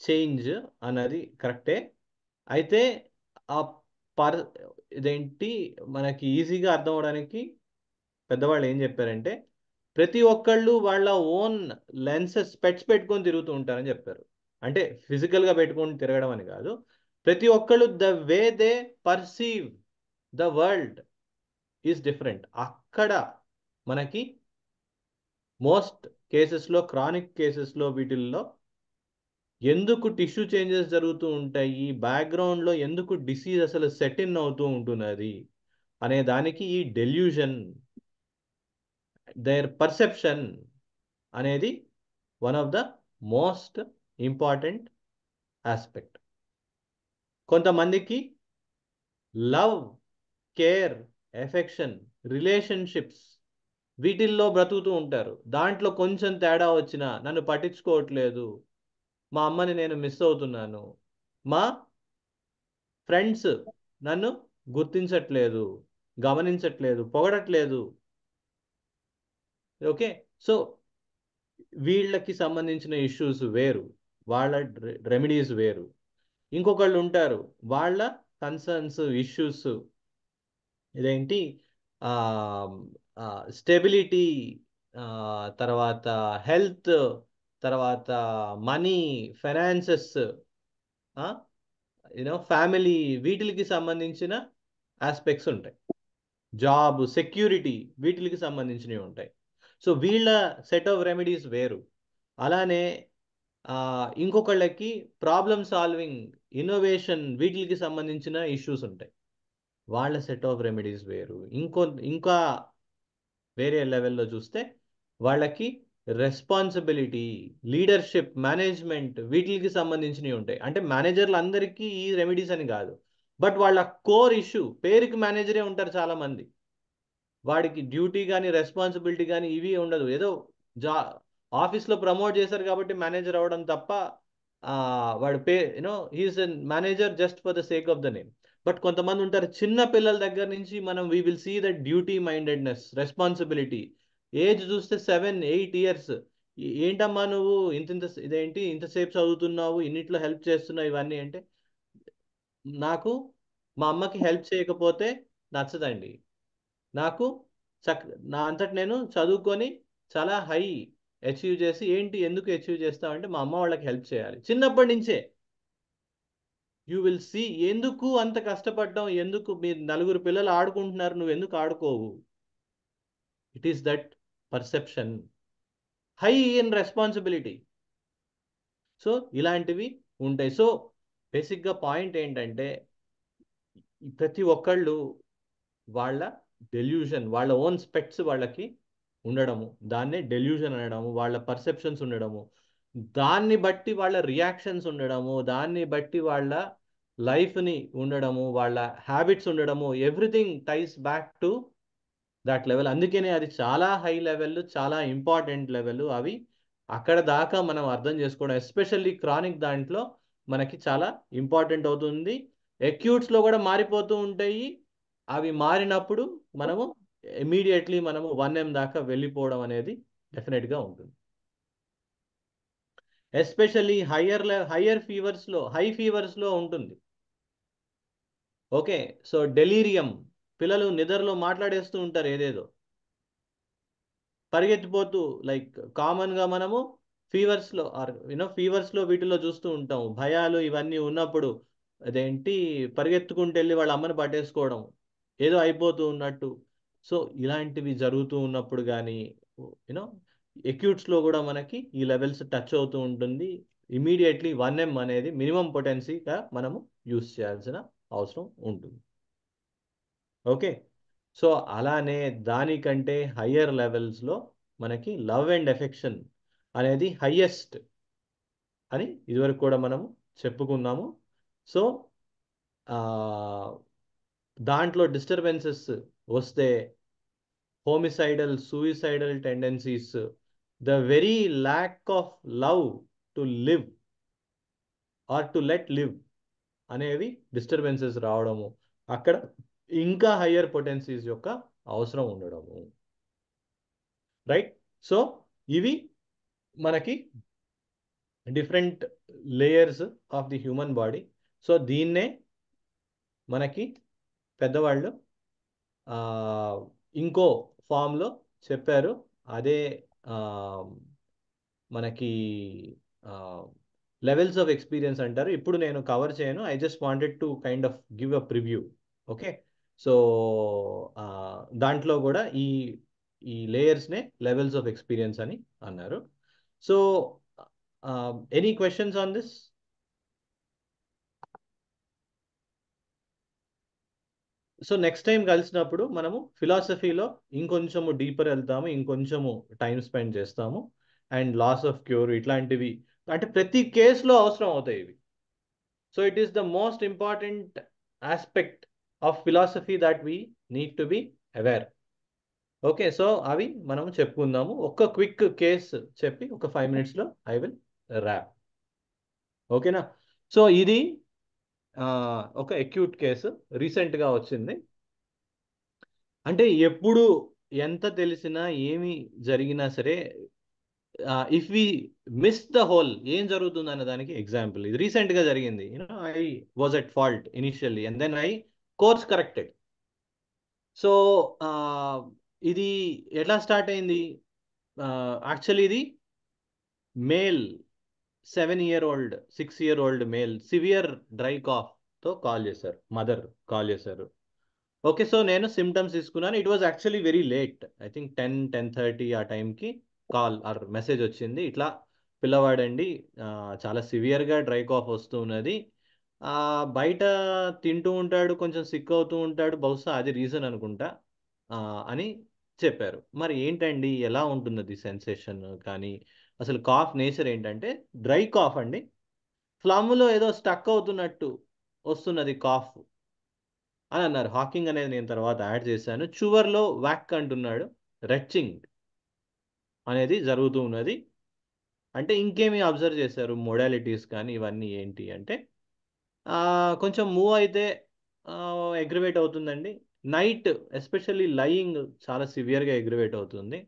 చేంజ్ అన్నది కరెక్టే. అయితే ఆ ఇదేంటి మనకి ఈజీగా అర్థం అవడానికి పెద్దవాళ్ళు ఏం చెప్పారంటే ప్రతి ఒక్కళ్ళు వాళ్ళ ఓన్ లెన్సెస్ స్పెట్స్ పెట్టుకొని తిరుగుతూ ఉంటారని చెప్పారు. అంటే ఫిజికల్గా పెట్టుకొని తిరగడం అని కాదు, ప్రతి ఒక్కళ్ళు the way they perceive the world is different. అక్కడ మనకి మోస్ట్ కేసెస్లో, క్రానిక్ కేసెస్లో వీటిల్లో ఎందుకు టిష్యూ చేంజెస్ జరుగుతూ ఉంటాయి, బ్యాక్గ్రౌండ్లో ఎందుకు డిసీజ్ అసలు సెట్ ఇన్ అవుతూ ఉంటున్నది అనే దానికి ఈ డెల్యూషన్, దేర్ పర్సెప్షన్ అనేది one of the most important aspect. కొంతమందికి లవ్, కేర్, ఎఫెక్షన్, రిలేషన్షిప్స్ వీటిల్లో బ్రతుకుతూ ఉంటారు. దాంట్లో కొంచెం తేడా వచ్చినా నన్ను పట్టించుకోవట్లేదు, మా అమ్మని నేను మిస్ అవుతున్నాను, మా ఫ్రెండ్స్ నన్ను గుర్తించట్లేదు, గమనించట్లేదు, పొగడట్లేదు. ఓకే, సో వీళ్ళకి సంబంధించిన ఇష్యూస్ వేరు, వాళ్ళ రెమెడీస్ వేరు. ఇంకొకళ్ళు ఉంటారు వాళ్ళ కన్సర్న్స్, ఇష్యూస్ ఇదేంటి స్టెబిలిటీ, తర్వాత హెల్త్, తర్వాత మనీ, ఫైనాన్సెస్, ఫ్యామిలీ, వీటికి సంబంధించిన ఆస్పెక్ట్స్ ఉంటాయి. జాబ్, సెక్యూరిటీ, వీటికి సంబంధించినవి ఉంటాయి. సో వీళ్ళ సెట్ ఆఫ్ రెమెడీస్ వేరు. అలానే ఇంకొకళ్ళకి ప్రాబ్లమ్ సాల్వింగ్, ఇన్నోవేషన్, వీటికి సంబంధించిన ఇష్యూస్ ఉంటాయి, వాళ్ళ సెట్ ఆఫ్ రెమెడీస్ వేరు. ఇంకా వేరే లెవెల్లో చూస్తే వాళ్ళకి రెస్పాన్సిబిలిటీ, లీడర్షిప్, మేనేజ్మెంట్, వీటికి సంబంధించినవి ఉంటాయి. అంటే మేనేజర్లు అందరికీ ఈ రెమెడీస్ అని కాదు, బట్ వాళ్ళ కోర్ ఇష్యూ, పేరుకి మేనేజరే ఉంటారు చాలామంది, వాడికి డ్యూటీ కానీ రెస్పాన్సిబిలిటీ కానీ ఇవి ఉండదు. ఏదో ఆఫీస్లో ప్రమోట్ చేశారు కాబట్టి మేనేజర్ అవ్వడం తప్ప వాడు he is a manager just for the sake of the name. But కొంతమంది ఉంటారు చిన్న పిల్లల దగ్గర నుంచి మనం we will see the duty mindedness, responsibility. Age చూస్తే 7-8 years, ఏంటమ్మా నువ్వు ఇదేంటి ఇంతసేపు చదువుతున్నావు, ఇన్నిట్లో హెల్ప్ చేస్తున్నావు, ఇవన్నీ అంటే నాకు మా అమ్మకి హెల్ప్ చేయకపోతే నచ్చదండి, నాకు నా అంతటి నేను చదువుకొని చాలా హై అచీవ్ చేసి, ఏంటి ఎందుకు అచీవ్ చేస్తామంటే మా అమ్మ వాళ్ళకి హెల్ప్ చేయాలి. చిన్నప్పటి నుంచే యూ విల్ సీ ఎందుకు అంత కష్టపడ్డాం, ఎందుకు మీరు 4 పిల్లలు ఆడుకుంటున్నారు, నువ్వు ఎందుకు ఆడుకోవు. It is that perception, high in responsibility. So ఇలాంటివి ఉంటాయి. సో బేసిక్గా పాయింట్ ఏంటంటే ప్రతి ఒక్కళ్ళు వాళ్ళ డెల్యూషన్, వాళ్ళ ఓన్ స్పెక్ట్స్ వాళ్ళకి ఉండడము, దాన్నే డెల్యూషన్ అనడము, వాళ్ళ పర్సెప్షన్స్ ఉండడము, దాన్ని బట్టి వాళ్ళ రియాక్షన్స్ ఉండడము, దాన్ని బట్టి వాళ్ళ లైఫ్ని ఉండడము, వాళ్ళ హ్యాబిట్స్ ఉండడము, everything ties back to that level. అందుకనే అది చాలా హై లెవెల్, చాలా ఇంపార్టెంట్ లెవెల్. అవి అక్కడ దాకా మనం అర్థం చేసుకోవడం, ఎస్పెషల్లీ క్రానిక్ దాంట్లో మనకి చాలా ఇంపార్టెంట్ అవుతుంది. అక్యూట్స్లో కూడా మారిపోతూ ఉంటాయి. అవి మారినప్పుడు మనము ఇమీడియట్లీ మనము 1M దాకా వెళ్ళిపోవడం అనేది డెఫినెట్గా ఉంటుంది. ఎస్పెషల్లీ హై ఫీవర్స్లో ఉంటుంది. ఓకే, సో డెలీరియం, పిల్లలు నిద్రలో మాట్లాడేస్తూ ఉంటారు ఏదేదో, పరిగెత్తిపోతూ, లైక్ కామన్గా మనము ఫీవర్స్లో ఫీవర్స్లో వీటిలో చూస్తూ ఉంటాం, భయాలు ఇవన్నీ ఉన్నప్పుడు అదేంటి పరిగెత్తుకుంటూ వెళ్ళి వాళ్ళ అమ్మని పట్టేసుకోవడం, ఏదో అయిపోతూ ఉన్నట్టు. సో ఇలాంటివి జరుగుతూ ఉన్నప్పుడు కానీ యూనో ఎక్యూట్స్లో కూడా మనకి ఈ లెవెల్స్ టచ్ అవుతూ ఉంటుంది. ఇమీడియట్లీ 1M అనేది మినిమం పొటెన్సీగా మనము యూస్ చేయాల్సిన అవసరం ఉంటుంది. ఓకే, సో అలానే దానికంటే హయ్యర్ లెవెల్స్లో మనకి లవ్ అండ్ ఎఫెక్షన్ అనేది హయ్యెస్ట్ అని ఇదివరకు కూడా మనము చెప్పుకున్నాము. సో దాంట్లో డిస్టర్బెన్సెస్ వస్తే homicidal, suicidal tendencies, the very lack of love to live or to let live అనేవి డిస్టర్బెన్సెస్ రావడము, అక్కడ ఇంకా హయ్యర్ పొటెన్సీస్ యొక్క అవసరం ఉండడము. రైట్, సో ఇవి మనకి different layers of the human body. So దీన్నే మనకి పెద్దవాళ్ళు ఇంకో ఫామ్లో చెప్పారు, అదే మనకి లెవెల్స్ ఆఫ్ ఎక్స్పీరియన్స్ అంటారు. ఇప్పుడు నేను కవర్ చేయను, I just wanted to kind of give a preview. Okay, so దాంట్లో కూడా ఈ లేయర్స్నే లెవెల్స్ ఆఫ్ ఎక్స్పీరియన్స్ అని అన్నారు. So any questions on this? So next time కలిసినప్పుడు మనము ఫిలాసఫీలో ఇంకొంచెము డీపర్ వెళ్తాము, ఇంకొంచెము టైం స్పెండ్ చేస్తాము. అండ్ లాస్ ఆఫ్ క్యూర్ ఇట్లాంటివి అంటే ప్రతి కేసులో అవసరం అవుతాయి ఇవి. So it is the most important aspect of philosophy that we need to be aware. Okay, so అవి మనం చెప్పుకుందాము. ఒక క్విక్ కేస్ చెప్పి ఒక 5 minutesలో ఐ విల్ ర్యాప్. ఓకేనా? సో ఇది ఒక అక్యూట్ కేసు రీసెంట్గా వచ్చింది. అంటే ఎప్పుడు ఎంత తెలిసినా ఏమి జరిగినా సరే, if we miss the whole ఏం జరుగుతుంది అన్న దానికి ఎగ్జాంపుల్ ఇది. రీసెంట్గా జరిగింది. I was at fault initially and then I course corrected. So ఇది ఎట్లా స్టార్ట్ అయింది? యాక్చువల్లీ ఇది male 7-year-old 6-year-old male severe dry కాఫ్తో కాల్ చేశారు, మదర్ కాల్ చేశారు. ఓకే, సో నేను సిమ్టమ్స్ తీసుకున్నాను. It was actually very late, I think 10-10:30 ఆ టైంకి కాల్ ఆర్ మెసేజ్ వచ్చింది. ఇట్లా పిల్లవాడండి చాలా సివియర్గా డ్రై కాఫ్ వస్తూ ఉన్నది, బయట తింటూ ఉంటాడు, కొంచెం సిక్ అవుతూ ఉంటాడు, బహుశా అది రీజన్ అనుకుంటా అని చెప్పారు. మరి ఏంటండి ఎలా ఉంటున్నది సెన్సేషన్ కానీ, అసలు కాఫ్ నేచర్ ఏంటంటే డ్రై కాఫ్ అండి, ఫ్లమ్లో ఏదో స్టక్ అవుతున్నట్టు వస్తున్నది కాఫ్ అని అన్నారు. హాకింగ్ అనేది నేను తర్వాత యాడ్ చేశాను. చువర్లో వ్యాక్ అంటున్నాడు, రెచ్చింగ్ అనేది జరుగుతూ ఉన్నది. అంటే ఇంకేమి అబ్జర్వ్ చేశారు మోడాలిటీస్ కానీ ఇవన్నీ ఏంటి అంటే, కొంచెం మూవ్ అయితే అగ్రివేట్ అవుతుందండి. నైట్ ఎస్పెషల్లీ లయింగ్ చాలా సివియర్గా అగ్రివేట్ అవుతుంది.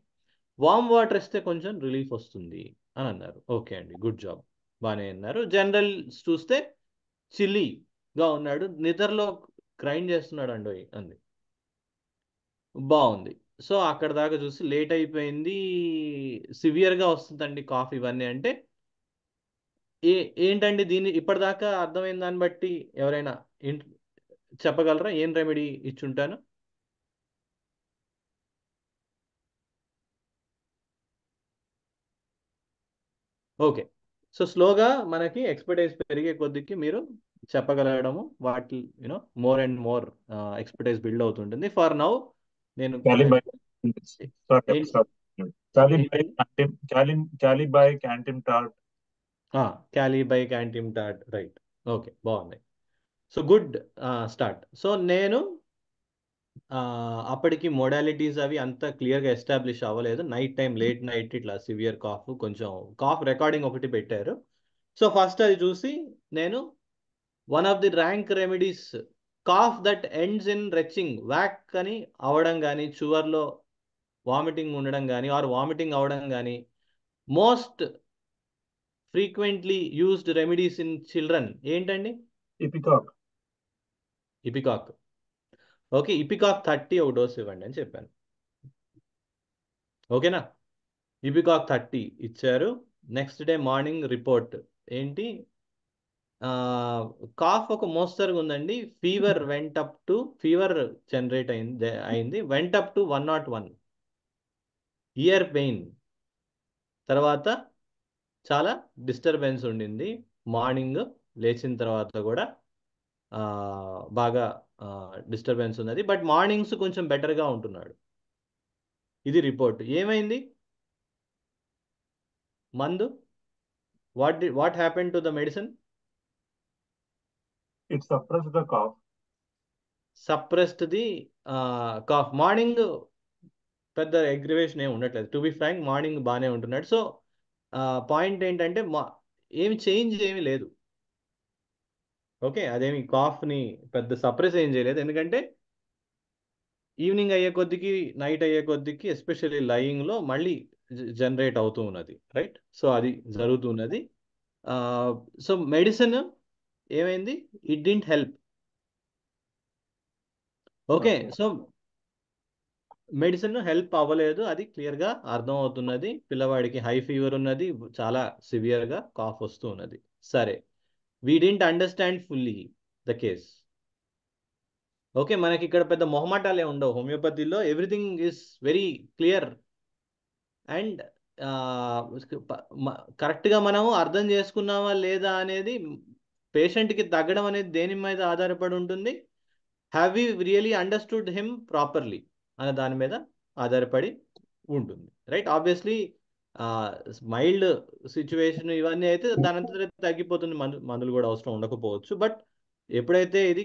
వామ్ వాటర్ ఇస్తే కొంచెం రిలీఫ్ వస్తుంది అని అన్నారు. ఓకే అండి, గుడ్ జాబ్, బాగానే అన్నారు. జనరల్ చూస్తే చిల్లీగా ఉన్నాడు, నిద్రలో గ్రైండ్ చేస్తున్నాడు అండి అంది, బాగుంది. సో అక్కడ దాకా చూసి లేట్ అయిపోయింది, సివియర్గా వస్తుందండి కాఫ్ ఇవన్నీ అంటే ఏంటండి దీన్ని ఇప్పటిదాకా అర్థమైన దాన్ని బట్టి ఎవరైనా చెప్పగలరా? ఏం రెమెడీ ఇచ్చుంటాను? ఓకే, సో స్లోగా మనకి ఎక్స్పర్టైజ్ పెరిగే కొద్దికి మీరు చెప్పగలగడము, వాటి more and more expertise build అవుతుంటుంది. ఫర్ నౌ నేను క్యాలిబైకాంటిమ్టాట్, రైట్, ఓకే, బాగుంది. So good start. సో నేను అప్పటికి మోడాలిటీస్ అవి అంత క్లియర్గా ఎస్టాబ్లిష్ అవ్వలేదు. నైట్ టైం లేట్ నైట్ ఇట్లా సివియర్ కాఫ్, కొంచెం కాఫ్ రికార్డింగ్ ఒకటి పెట్టారు. సో ఫస్ట్ అది చూసి నేను one of the rank remedies, cough that ends in retching, వ్యాక్ అని అవడం కానీ, చువర్లో వామిటింగ్ ఉండడం కానీ ఆర్ వామిటింగ్ అవడం కానీ, most frequently used remedies in children ఏంటండి? ఇపికాక్. ఇపికాక్. ఓకే, ఇపికాక్ 30 ఒక డోస్ ఇవ్వండి అని చెప్పాను. ఓకేనా, ఇపికాక్ 30 ఇచ్చారు. నెక్స్ట్ డే మార్నింగ్ రిపోర్ట్ ఏంటి, కాఫ్ ఒక మోస్తరుగా ఉందండి. ఫీవర్ జనరేట్ అయింది went up to 101. Ear pain, తర్వాత చాలా డిస్టర్బెన్స్ ఉండింది. మార్నింగ్ లేచిన తర్వాత కూడా బాగా డిస్టర్బెన్స్ ఉన్నది. బట్ మార్నింగ్స్ కొంచెం బెటర్గా ఉంటున్నాడు. ఇది రిపోర్ట్. ఏమైంది మందు, what happen to the medicine? It suppressed the cough. Suppressed the cough. Morning పెద్ద అగ్రివేషన్ ఏమి ఉండట్లేదు. టు బి ఫ్రాంక్ మార్నింగ్ బాగానే ఉంటున్నాడు. సో పాయింట్ ఏంటంటే ఏమి చేంజ్ ఏమీ లేదు. ఓకే, అదేమి కాఫ్ని పెద్ద సప్రెస్ ఏం చేయలేదు. ఎందుకంటే ఈవినింగ్ అయ్యే కొద్దికి, నైట్ అయ్యే కొద్దికి, ఎస్పెషల్లీ లయింగ్లో మళ్ళీ జనరేట్ అవుతూ ఉన్నది. రైట్, సో అది జరుగుతున్నది. సో మెడిసిన్ ఏమైంది, it didn't help. Okay, so medicine help అవ్వలేదు, అది క్లియర్గా అర్థం అవుతున్నది. పిల్లవాడికి హై ఫీవర్ ఉన్నది, చాలా సివియర్గా కాఫ్ వస్తూ ఉన్నది. సరే, we didn't understand fully the case. Okay, మనకి ఇక్కడ పెద్ద మొహమాటాలే ఉండవు. హోమియోపతిలో everything is very clear and కరెక్ట్గా మనము అర్థం చేసుకున్నామా లేదా అనేది పేషెంట్కి తగ్గడం అనేది దేని మీద ఆధారపడి ఉంటుంది. Have you really understood him properly అనే దాని మీద ఆధారపడి ఉంటుంది. రైట్, ఆబ్వియస్లీ మైల్డ్ సిచ్యువేషన్ ఇవన్నీ అయితే దానంతా తగ్గిపోతుంది, మందులు కూడా అవసరం ఉండకపోవచ్చు. బట్ ఎప్పుడైతే ఇది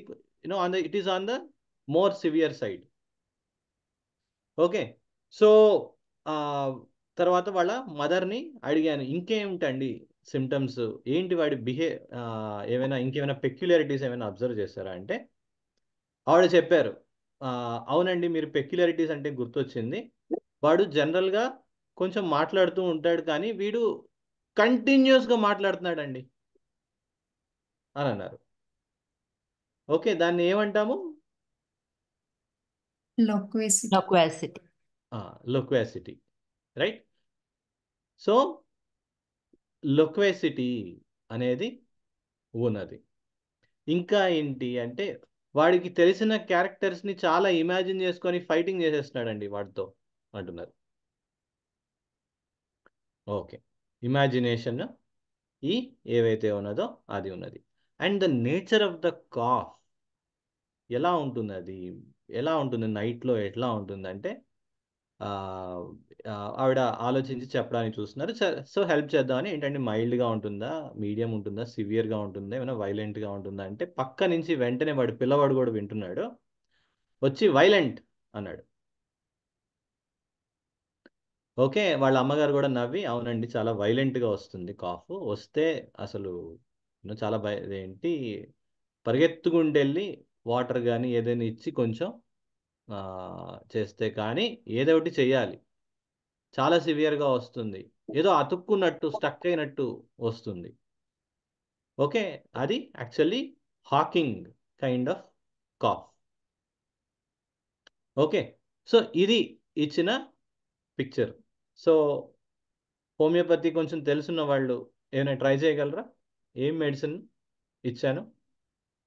it is on the more severe side. Okay, so తర్వాత వాళ్ళ మదర్ని అడిగాను, ఇంకేమిటండి సిమ్టమ్స్ ఏంటి, వాడి ఇంకేమైనా పెక్యులారిటీస్ ఏమైనా అబ్జర్వ్ చేశారా అంటే ఆవిడ చెప్పారు, అవునండి మీరు పెక్యులారిటీస్ అంటే గుర్తొచ్చింది, వాడు జనరల్గా కొంచెం మాట్లాడుతూ ఉంటాడు కానీ వీడు కంటిన్యూస్గా మాట్లాడుతున్నాడండి అని అన్నారు. ఓకే, దాన్ని ఏమంటాము? లోక్వాసిటీ. రైట్, సో లోక్వాసిటీ అనేది ఉన్నది. ఇంకా ఏంటి అంటే వాడికి తెలిసిన క్యారెక్టర్స్ని చాలా ఇమాజిన్ చేసుకొని ఫైటింగ్ చేసేస్తున్నాడండి వాడితో అంటున్నారు. ఓకే, ఇమాజినేషన్ ఏవైతే ఉన్నదో అది ఉన్నది. And the nature of the cough ఎలా ఉంటుంది, ఎలా ఉంటుంది నైట్లో ఎట్లా ఉంటుందంటే ఆవిడ ఆలోచించి చెప్పడానికి చూస్తున్నారు. సో హెల్ప్ చేద్దామని ఏంటంటే మైల్డ్గా ఉంటుందా, మీడియం ఉంటుందా, సివియర్గా ఉంటుందా, ఏమైనా వైలెంట్గా ఉంటుందా అంటే పక్క నుంచి వెంటనే పిల్లవాడు కూడా వింటున్నాడు, వచ్చి వైలెంట్ అన్నాడు. ఓకే, వాళ్ళ అమ్మగారు కూడా నవ్వి అవునండి చాలా వైలెంట్గా వస్తుంది కాఫ్, వస్తే అసలు చాలా ఏంటి పరిగెత్తుకుంటెళ్ళి వాటర్ కానీ ఏదైనా ఇచ్చి కొంచెం చేస్తే కానీ ఏదో ఒకటి చెయ్యాలి, చాలా సివియర్గా వస్తుంది, ఏదో అతుక్కున్నట్టు స్టక్ అయినట్టు వస్తుంది. ఓకే, అది actually hacking kind of cough. Okay, so ఇది ఇచ్చిన పిక్చర్. సో హోమియోపతి కొంచెం తెలుసున్న వాళ్ళు ఏమైనా ట్రై చేయగలరా? ఏం మెడిసిన్ ఇచ్చాను?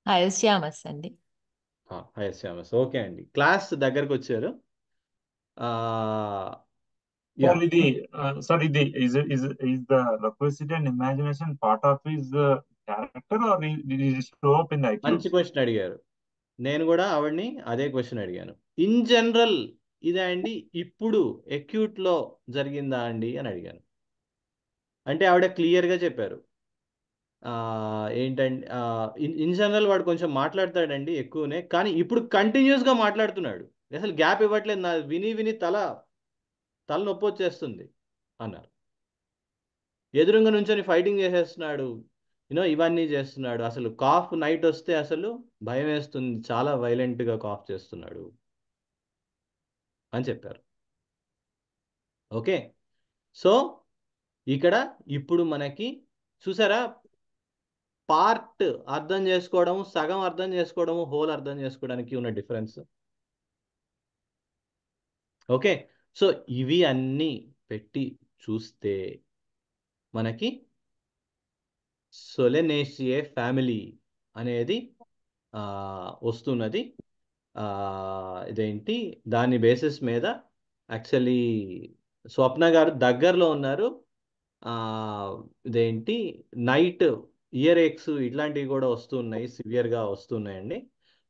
హయస్యామస్ అండి. హయస్యామస్. ఓకే అండి, క్లాస్ దగ్గరకు వచ్చారు. Sir, is the loquacity and imagination part of his character, or did it show up in the IQs? మంచి క్వశ్చన్ అడిగారు. నేను కూడా ఆవిడ్ని అదే క్వశ్చన్ అడిగాను. ఇన్ జనరల్ ఇదే అండి, ఇప్పుడు అక్యూట్లో జరిగిందా అండి అని అడిగాను. అంటే ఆవిడ క్లియర్గా చెప్పారు, ఏంటండి ఇన్ జనరల్ వాడు కొంచెం మాట్లాడతాడండి ఎక్కువనే, కానీ ఇప్పుడు కంటిన్యూస్గా మాట్లాడుతున్నాడు, అసలు గ్యాప్ ఇవ్వట్లేదు, నా విని తల నొప్పి వచ్చేస్తుంది అన్నారు. ఎదురుగా నుంచొని ఫైటింగ్ చేసేస్తున్నాడు, ఇవన్నీ చేస్తున్నాడు, అసలు కాఫ్ నైట్ వస్తే అసలు భయం వేస్తుంది, చాలా వైలెంట్గా కాఫ్ చేస్తున్నాడు అని చెప్పారు. ఓకే, సో ఇక్కడ ఇప్పుడు మనకి చూసారా పార్ట్ అర్థం చేసుకోవడం, సగం అర్థం చేసుకోవడం, హోల్ అర్థం చేసుకోవడానికి ఉన్న డిఫరెన్స్. ఓకే, సో ఇవి అన్నీ పెట్టి చూస్తే మనకి సోలెనేసియే ఫ్యామిలీ అనేది వస్తున్నది. ఇదేంటి దాని బేసిస్ మీద యాక్చువల్లీ స్వప్న గారు దగ్గరలో ఉన్నారు. ఇదేంటి నైట్ ఇయర్ ఎక్స్ ఇట్లాంటివి కూడా వస్తున్నాయి, సివియర్గా వస్తున్నాయండి.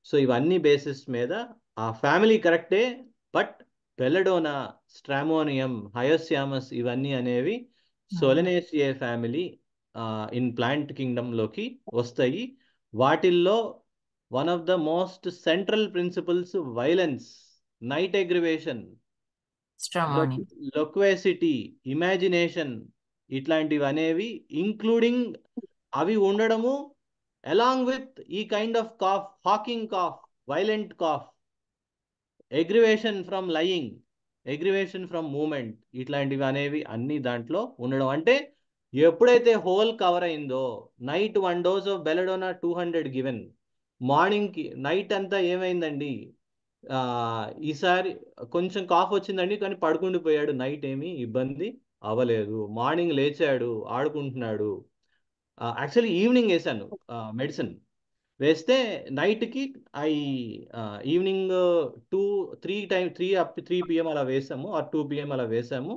సో ఇవన్నీ బేసిస్ మీద ఆ ఫ్యామిలీ కరెక్టే, బట్ బెల్లడోనా, స్ట్రామోనియం, హయోస్యామస్ ఇవన్నీ అనేవి సోలెనేసియే ఫ్యామిలీ ఇన్ ప్లాంట్ కింగ్డమ్లోకి వస్తాయి. వాటిల్లో one of the most central principles violence, night aggravation, stramonium. Loquacity, imagination ఇట్లాంటివి అనేవి ఇంక్లూడింగ్ అవి ఉండడము అలాంగ్ విత్ ఈ kind of cough, hacking cough, violent cough, aggravation from lying, aggravation from movement, ఇట్లాంటివి అనేవి అన్ని దాంట్లో ఉండడం. అంటే ఎప్పుడైతే హోల్ కవర్ అయిందో, night 1 dose of belladonna 200 given, మార్నింగ్కి నైట్ అంతా ఏమైందండి, ఈసారి కొంచెం కాఫ్ వచ్చిందండి కానీ పడుకుండిపోయాడు, నైట్ ఏమీ ఇబ్బంది అవ్వలేదు, మార్నింగ్ లేచాడు, ఆడుకుంటున్నాడు. యాక్చువల్లీ ఈవినింగ్ వేసాను మెడిసిన్, వేస్తే నైట్కి ఈవినింగ్ 3 PM అలా వేసాము, ఆర్ 2 PM అలా వేసాము.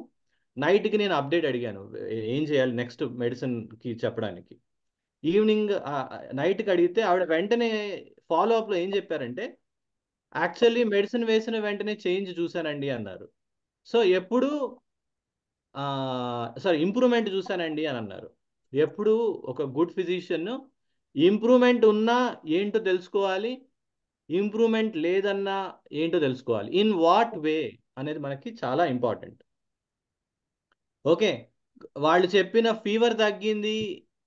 నైట్కి నేను అప్డేట్ అడిగాను ఏం చేయాలి నెక్స్ట్ మెడిసిన్కి చెప్పడానికి. ఈవినింగ్ నైట్కి అడిగితే ఆవిడ వెంటనే ఫాలోఅప్లో ఏం చెప్పారంటే, యాక్చువల్లీ మెడిసిన్ వేసిన వెంటనే చేంజ్ చూశానండి అన్నారు. సో ఎప్పుడు ఇంప్రూవ్మెంట్ చూశానండి అని అన్నారు. ఎప్పుడు ఒక గుడ్ ఫిజిషియన్ ఇంప్రూవ్మెంట్ ఉన్నా ఏంటో తెలుసుకోవాలి, ఇంప్రూవ్మెంట్ లేదన్నా ఏంటో తెలుసుకోవాలి. ఇన్ వాట్ వే అనేది మనకి చాలా ఇంపార్టెంట్. ఓకే, వాళ్ళు చెప్పిన ఫీవర్ తగ్గింది,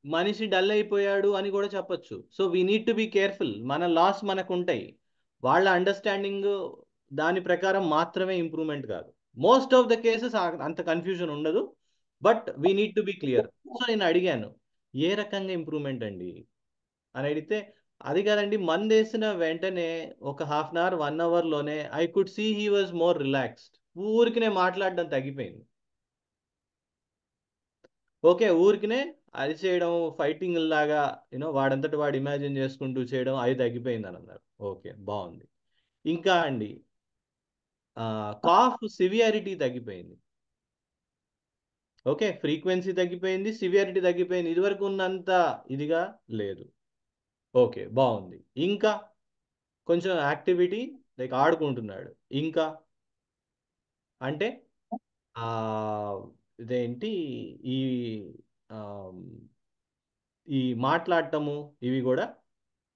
మనిషి డల్ అయిపోయాడు అని కూడా చెప్పొచ్చు. So we need to be careful. మన లాస్ మనకు ఉంటాయి, వాళ్ళ అండర్స్టాండింగ్ దాని ప్రకారం మాత్రమే ఇంప్రూవ్మెంట్ కాదు. మోస్ట్ ఆఫ్ ద కేసెస్ అంత కన్ఫ్యూజన్ ఉండదు, but we need to be clear. So నేను అడిగాను ఏ రకంగా ఇంప్రూవ్మెంట్ అండి అని అడిగితే, అది కాదండి మందేసిన వెంటనే ఒక 1/2 hour 1 hourలోనే I could see he was more relaxed. ఊరికినే మాట్లాడడం తగ్గిపోయింది. ఓకే, ఊరికినే అరిచేయడం, ఫైటింగ్ లాగా వాడంతటి వాడు ఇమాజిన్ చేసుకుంటూ చేయడం, అది తగ్గిపోయింది అని అన్నారు. ఓకే, బాగుంది. ఇంకా అండి కాఫ్ సివియారిటీ తగ్గిపోయింది. ఓకే, ఫ్రీక్వెన్సీ తగ్గిపోయింది, సివియారిటీ తగ్గిపోయింది, ఇదివరకు ఉన్నంత ఇదిగా లేదు. ఓకే, బాగుంది. ఇంకా కొంచెం యాక్టివిటీ లైక్ ఆడుకుంటున్నాడు. ఇంకా అంటే ఇదేంటి ఈ ఈ మాట్లాడటము ఇవి కూడా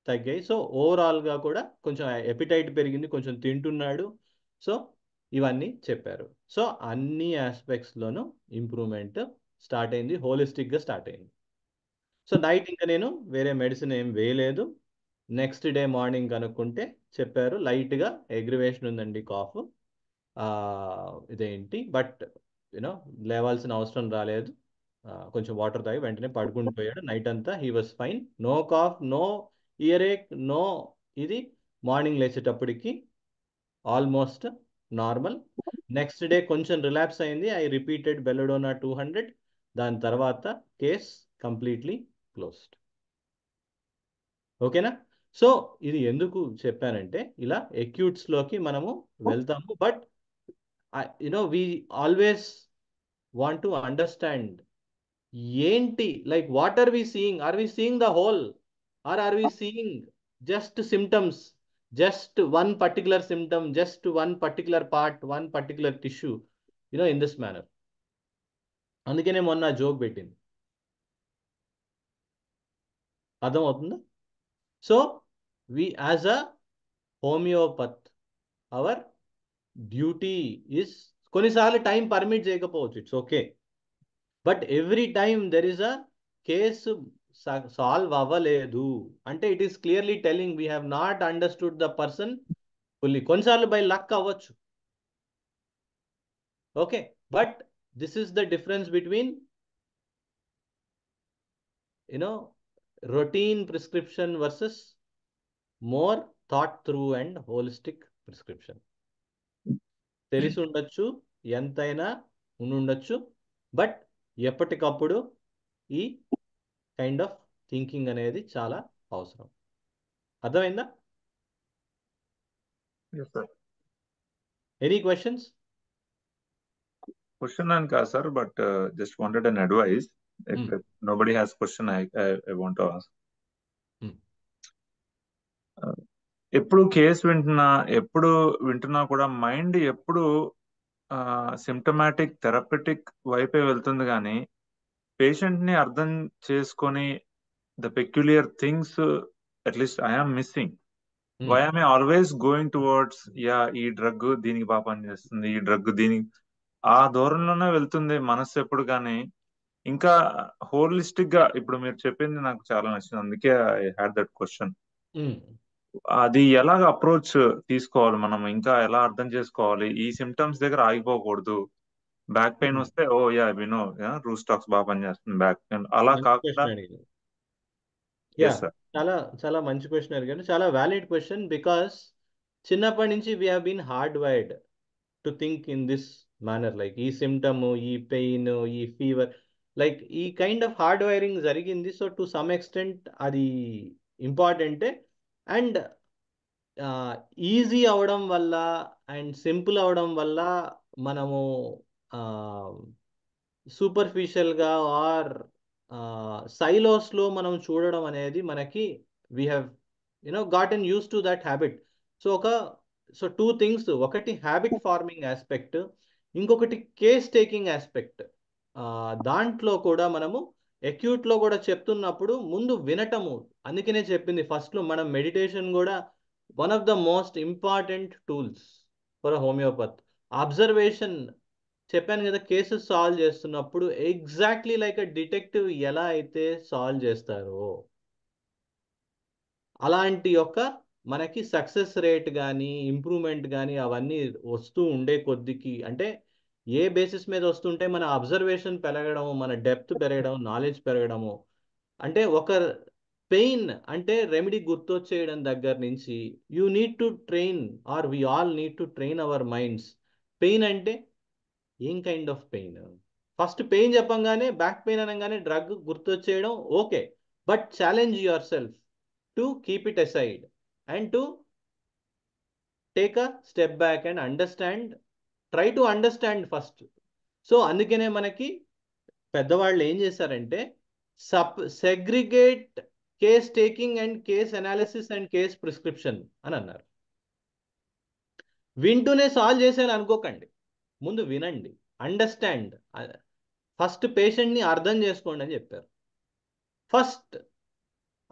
తగ్గాయి. సో ఓవరాల్గా కూడా కొంచెం ఎపిటైట్ పెరిగింది, కొంచెం తింటున్నాడు. సో ఇవన్నీ చెప్పారు. సో అన్ని ఆస్పెక్ట్స్లోనూ ఇంప్రూవ్మెంట్ స్టార్ట్ అయింది, హోలిస్టిక్గా స్టార్ట్ అయింది. సో నైట్ ఇంకా నేను వేరే మెడిసిన్ ఏం వేయలేదు. నెక్స్ట్ డే మార్నింగ్ కనుక్కుంటే చెప్పారు లైట్గా అగ్రివేషన్ ఉందండి, కాఫ్, ఇదేంటి బట్ లేవాల్సిన అవసరం రాలేదు, కొంచెం వాటర్ తాగి వెంటనే పడుకుండిపోయాడు. నైట్ అంతా he was fine, no cough, no earache, no ఇది. మార్నింగ్ లేచేటప్పటికి ఆల్మోస్ట్ నార్మల్. నెక్స్ట్ డే కొంచెం రిలాప్స్ అయింది, ఐ రిపీటెడ్ బెల్లడోనా 200. దాని తర్వాత కేస్ కంప్లీట్లీ క్లోజ్డ్. ఓకేనా? సో ఇది ఎందుకు చెప్పానంటే, ఇలా అక్యూట్స్లోకి మనము వెళ్తాము, but we always want to understand ఏంటి, like what are we seeing? Are we seeing the whole, or are we seeing just symptoms, just one particular symptom, just one particular part, one particular tissue, in this manner? అందుకనే మొన్న joke పెట్టింది, అర్థం అవుతుందా? So we as a homeopath, our duty is, కొన్నిసార్లు time permit చేయకపోవచ్చు, it's okay, but every time there is a case solve అవ్వలేదు అంటే it is clearly telling we have not understood the person fully. కొన్నిసార్లు by luck అవ్వచ్చు, okay, but this is the difference between routine prescription versus more thought through and holistic prescription. తెలిసి ఉండొచ్చు, ఎంతైనా ఉండొచ్చు, but ఎప్పటికప్పుడు ఈ కైండ్ ఆఫ్ థింకింగ్ అనేది చాలా అవసరం. అర్థమైందా? Yes, sir. Any questions? Question and ka, sir, but just wanted an advice. If nobody has question, I want to ask. ఎప్పుడు కేసు వింటున్నా కూడా మైండ్ ఎప్పుడు సిమ్టమాటిక్ థెరపెటిక్ వైపే వెళ్తుంది, కానీ పేషెంట్ ని అర్థం చేసుకొని the peculiar things at least I'm missing. Why am I always going towards ఈ డ్రగ్ దీనికి బాగా పనిచేస్తుంది, ఈ డ్రగ్ దీనికి, ఆ ధోరణిలోనే వెళ్తుంది మనస్సు ఎప్పుడు. కానీ ఇంకా హోలిస్టిక్ గా ఇప్పుడు మీరు చెప్పింది నాకు చాలా నచ్చింది, అందుకే ఐ హ్యాడ్ దట్ క్వశ్చన్. అది ఎలాగ అప్రోచ్ తీసుకోవాలి మనం, ఇంకా ఎలా అర్థం చేసుకోవాలి, ఈ సిమ్టమ్స్ దగ్గర ఆగిపోకూడదు. బ్యాక్ పెయిన్ వస్తే వినో రూస్టాక్స్ బాగా పనిచేస్తుంది బ్యాక్ పెయిన్, అలా కాకుండా. చాలా చాలా మంచి క్వశ్చన్ అడిగారు, చాలా వ్యాలిడ్ క్వశ్చన్. బికాస్ చిన్నప్పటి నుంచి we have been hard wired to think in this manner. Like ఈ సిమ్టమ్, ఈ పెయిన్, ఈ ఫీవర్, లైక్ ఈ కైండ్ ఆఫ్ హార్డ్ వైరింగ్ జరిగింది. సో టు సమ్ ఎక్స్టెంట్ అది ఇంపార్టెంటే. అండ్ ఈజీ అవడం వల్ల అండ్ సింపుల్ అవడం వల్ల మనము సూపర్ఫిషియల్గా ఆర్ సైలోస్లో మనం చూడడం అనేది మనకి we have గాటన్ use to that habit. So two things, ఒకటి హ్యాబిట్ ఫార్మింగ్ ఆస్పెక్ట్, ఇంకొకటి కేస్ టేకింగ్ ఆస్పెక్ట్. దాంట్లో కూడా మనము అక్యూట్లో కూడా చెప్తున్నప్పుడు ముందు వినటము. అందుకనే చెప్పింది ఫస్ట్లో మనం మెడిటేషన్ కూడా one of the most important tools for homeopath. Observation చెప్పాను కదా, కేసెస్ సాల్వ్ చేస్తున్నప్పుడు ఎగ్జాక్ట్లీ లైక్ అ డిటెక్టివ్ ఎలా అయితే సాల్వ్ చేస్తారో అలాంటి యొక్క మనకి సక్సెస్ రేట్ కానీ ఇంప్రూవ్మెంట్ కానీ అవన్నీ వస్తూ ఉండే కొద్దికి, అంటే ఏ బేసిస్ మీద వస్తుంటే మన అబ్జర్వేషన్ పెరగడం, మన డెప్త్ పెరగడం, నాలెడ్జ్ పెరగడము. అంటే ఒక పెయిన్ అంటే రెమెడీ గుర్తొచ్చేయడం దగ్గర నుంచి you need to train, or we all need to train our minds. Pain అంటే ఏం kind of pain? First pain చెప్పంగానే బ్యాక్ పెయిన్ అనగానే డ్రగ్ గుర్తొచ్చేయడం okay, but challenge yourself to keep it aside and to take a step back and understand, try to understand first. So అందుకనే మనకి పెద్దవాళ్ళు ఏం చేశారంటే segregate case taking and case analysis and case prescription అని అన్నారు. వింటూనే solve చేశాను అనుకోకండి, ముందు వినండి, అండర్స్టాండ్. ఫస్ట్ పేషెంట్ని అర్థం చేసుకోండి అని చెప్పారు. First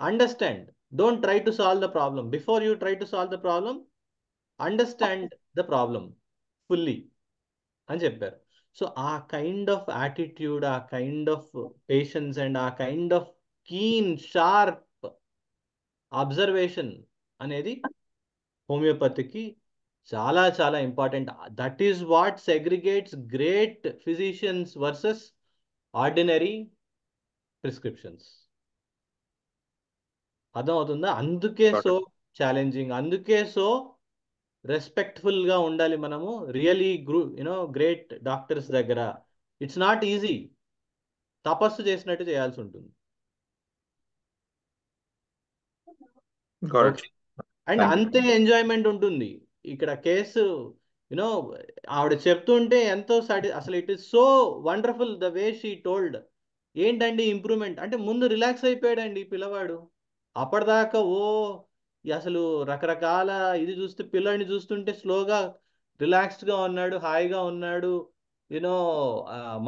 understand, don't try to solve the problem. Before you try to solve the problem, understand the problem fully అని చెప్పారు. సో ఆ కైండ్ ఆఫ్ యాటిట్యూడ్, ఆ కైండ్ ఆఫ్ పేషెన్స్ అండ్ ఆ kind of keen sharp observation అనేది హోమియోపతికి చాలా చాలా important. That is what segregates great physicians versus ordinary prescriptions. అర్థమవుతుందా? అందుకే సో ఛాలెంజింగ్, అందుకే సో రెస్పెక్ట్ఫుల్గా ఉండాలి మనము రియలీ గ్రేట్ డాక్టర్స్ దగ్గర. ఇట్స్ నాట్ ఈజీ, తపస్సు చేసినట్టు చేయాల్సి ఉంటుంది. అండ్ అంతే ఎంజాయ్మెంట్ ఉంటుంది. ఇక్కడ కేసు ఆవిడ చెప్తుంటే ఎంతో అసలు it is so wonderful the way she told. ఏంటండి ఇంప్రూవ్మెంట్ అంటే ముందు రిలాక్స్ అయిపోయాడండి పిల్లవాడు. అప్పటిదాకా అసలు రకరకాల ఇది చూస్తే పిల్లాడిని చూస్తుంటే స్లోగా రిలాక్స్డ్గా ఉన్నాడు, హాయిగా ఉన్నాడు,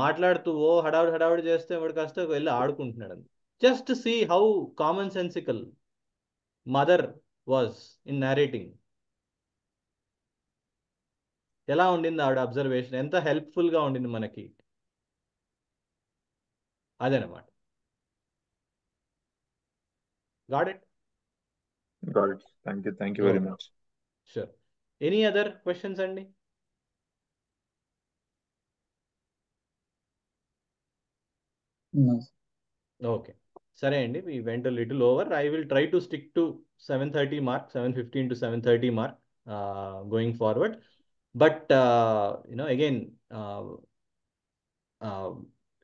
మాట్లాడుతూ హడావుడి హడావుడి చేస్తే వాడు కాస్త వెళ్ళి ఆడుకుంటున్నాడు. Just see how common sensical mother was in narrating. ఎలా ఉండింది ఆవిడ అబ్జర్వేషన్, ఎంత హెల్ప్ఫుల్గా ఉండింది మనకి. అదేనమాట. Got it? Got it. Thank you very much. Sure. Any other questions అండి? No. Okay. సరే అండి, we went a little over. I will try to stick to 7:30 mark, 7:15 to 7:30 mark going forward. But again,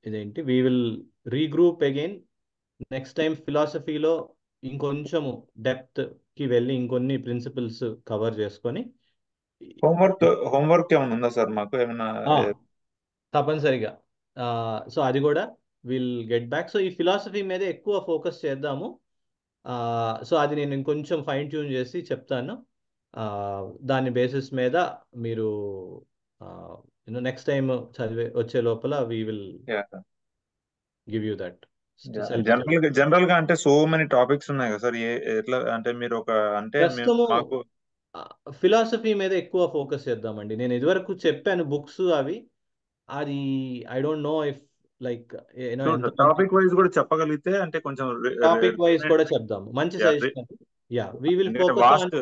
ఇదేంటి, we will regroup again. Next time ఫిలాసఫీలో ఇంకొంచెము డెప్త్కి వెళ్ళి ఇంకొన్ని principles cover చేసుకొని హోంవర్క్ ఏమైనా ఉందా సార్ మాకు ఏమైనా? తప్పనిసరిగా. సో అది కూడా విల్ గెట్ బ్యాక్. సో ఈ ఫిలాసఫీ మీద ఎక్కువ ఫోకస్ చేద్దాము. సో అది నేను ఇంకొంచెం ఫైన్ ట్యూన్ చేసి చెప్తాను. దాని బేసిస్ మీద మీరు నెక్స్ట్ టైం వచ్చే లోపల we will give you that. General గా అంటే సో మెనీ టాపిక్స్ ఉన్నాయి కదా సార్, ఎట్లా అంటే మీరు ఒక అంటే ప్రస్తుతము మాకు ఫిలాసఫీ మీద ఎక్కువ ఫోకస్ చేద్దామండి. నేను ఇదివరకు చెప్పాను బుక్స్ అవి, అది I don't know if like topic wise కూడా చెప్పగలిగితే అంటే కొంచెం టాపిక్ వైజ్ కూడా చెప్దాము. మంచి suggestion. Yeah, we will focus on. Vast.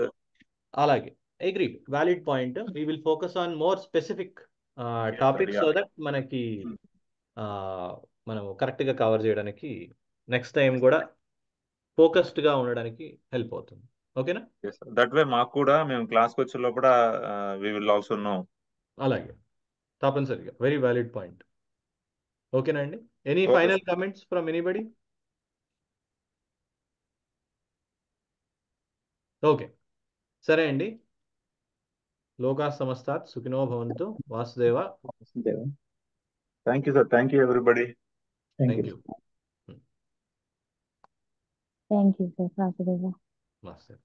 అలాగే, agree, valid point. We will focus on more specific topics so that మనకి మనం కరెక్ట్గా కవర్ చేయడానికి నెక్స్ట్ టైం కూడా ఫోకస్డ్గా ఉండడానికి హెల్ప్ అవుతుంది. ఓకేనా? దట్ వే మాకు కూడా మేము క్లాస్కి వచ్చే లోపల వి విల్ ఆల్సో నో. అలాగే, తప్పనిసరిగా, వెరీ వ్యాలిడ్ పాయింట్. ఓకేనా అండి? Any Okay, final sir. Comments from anybody? Okay, సరే అండి. లోకా సమస్తాత్ సుఖినో భవంతు. Vasudeva. Thank you sir, thank you everybody. Thank you. Thank you, sir. Vasudeva. Vasudeva.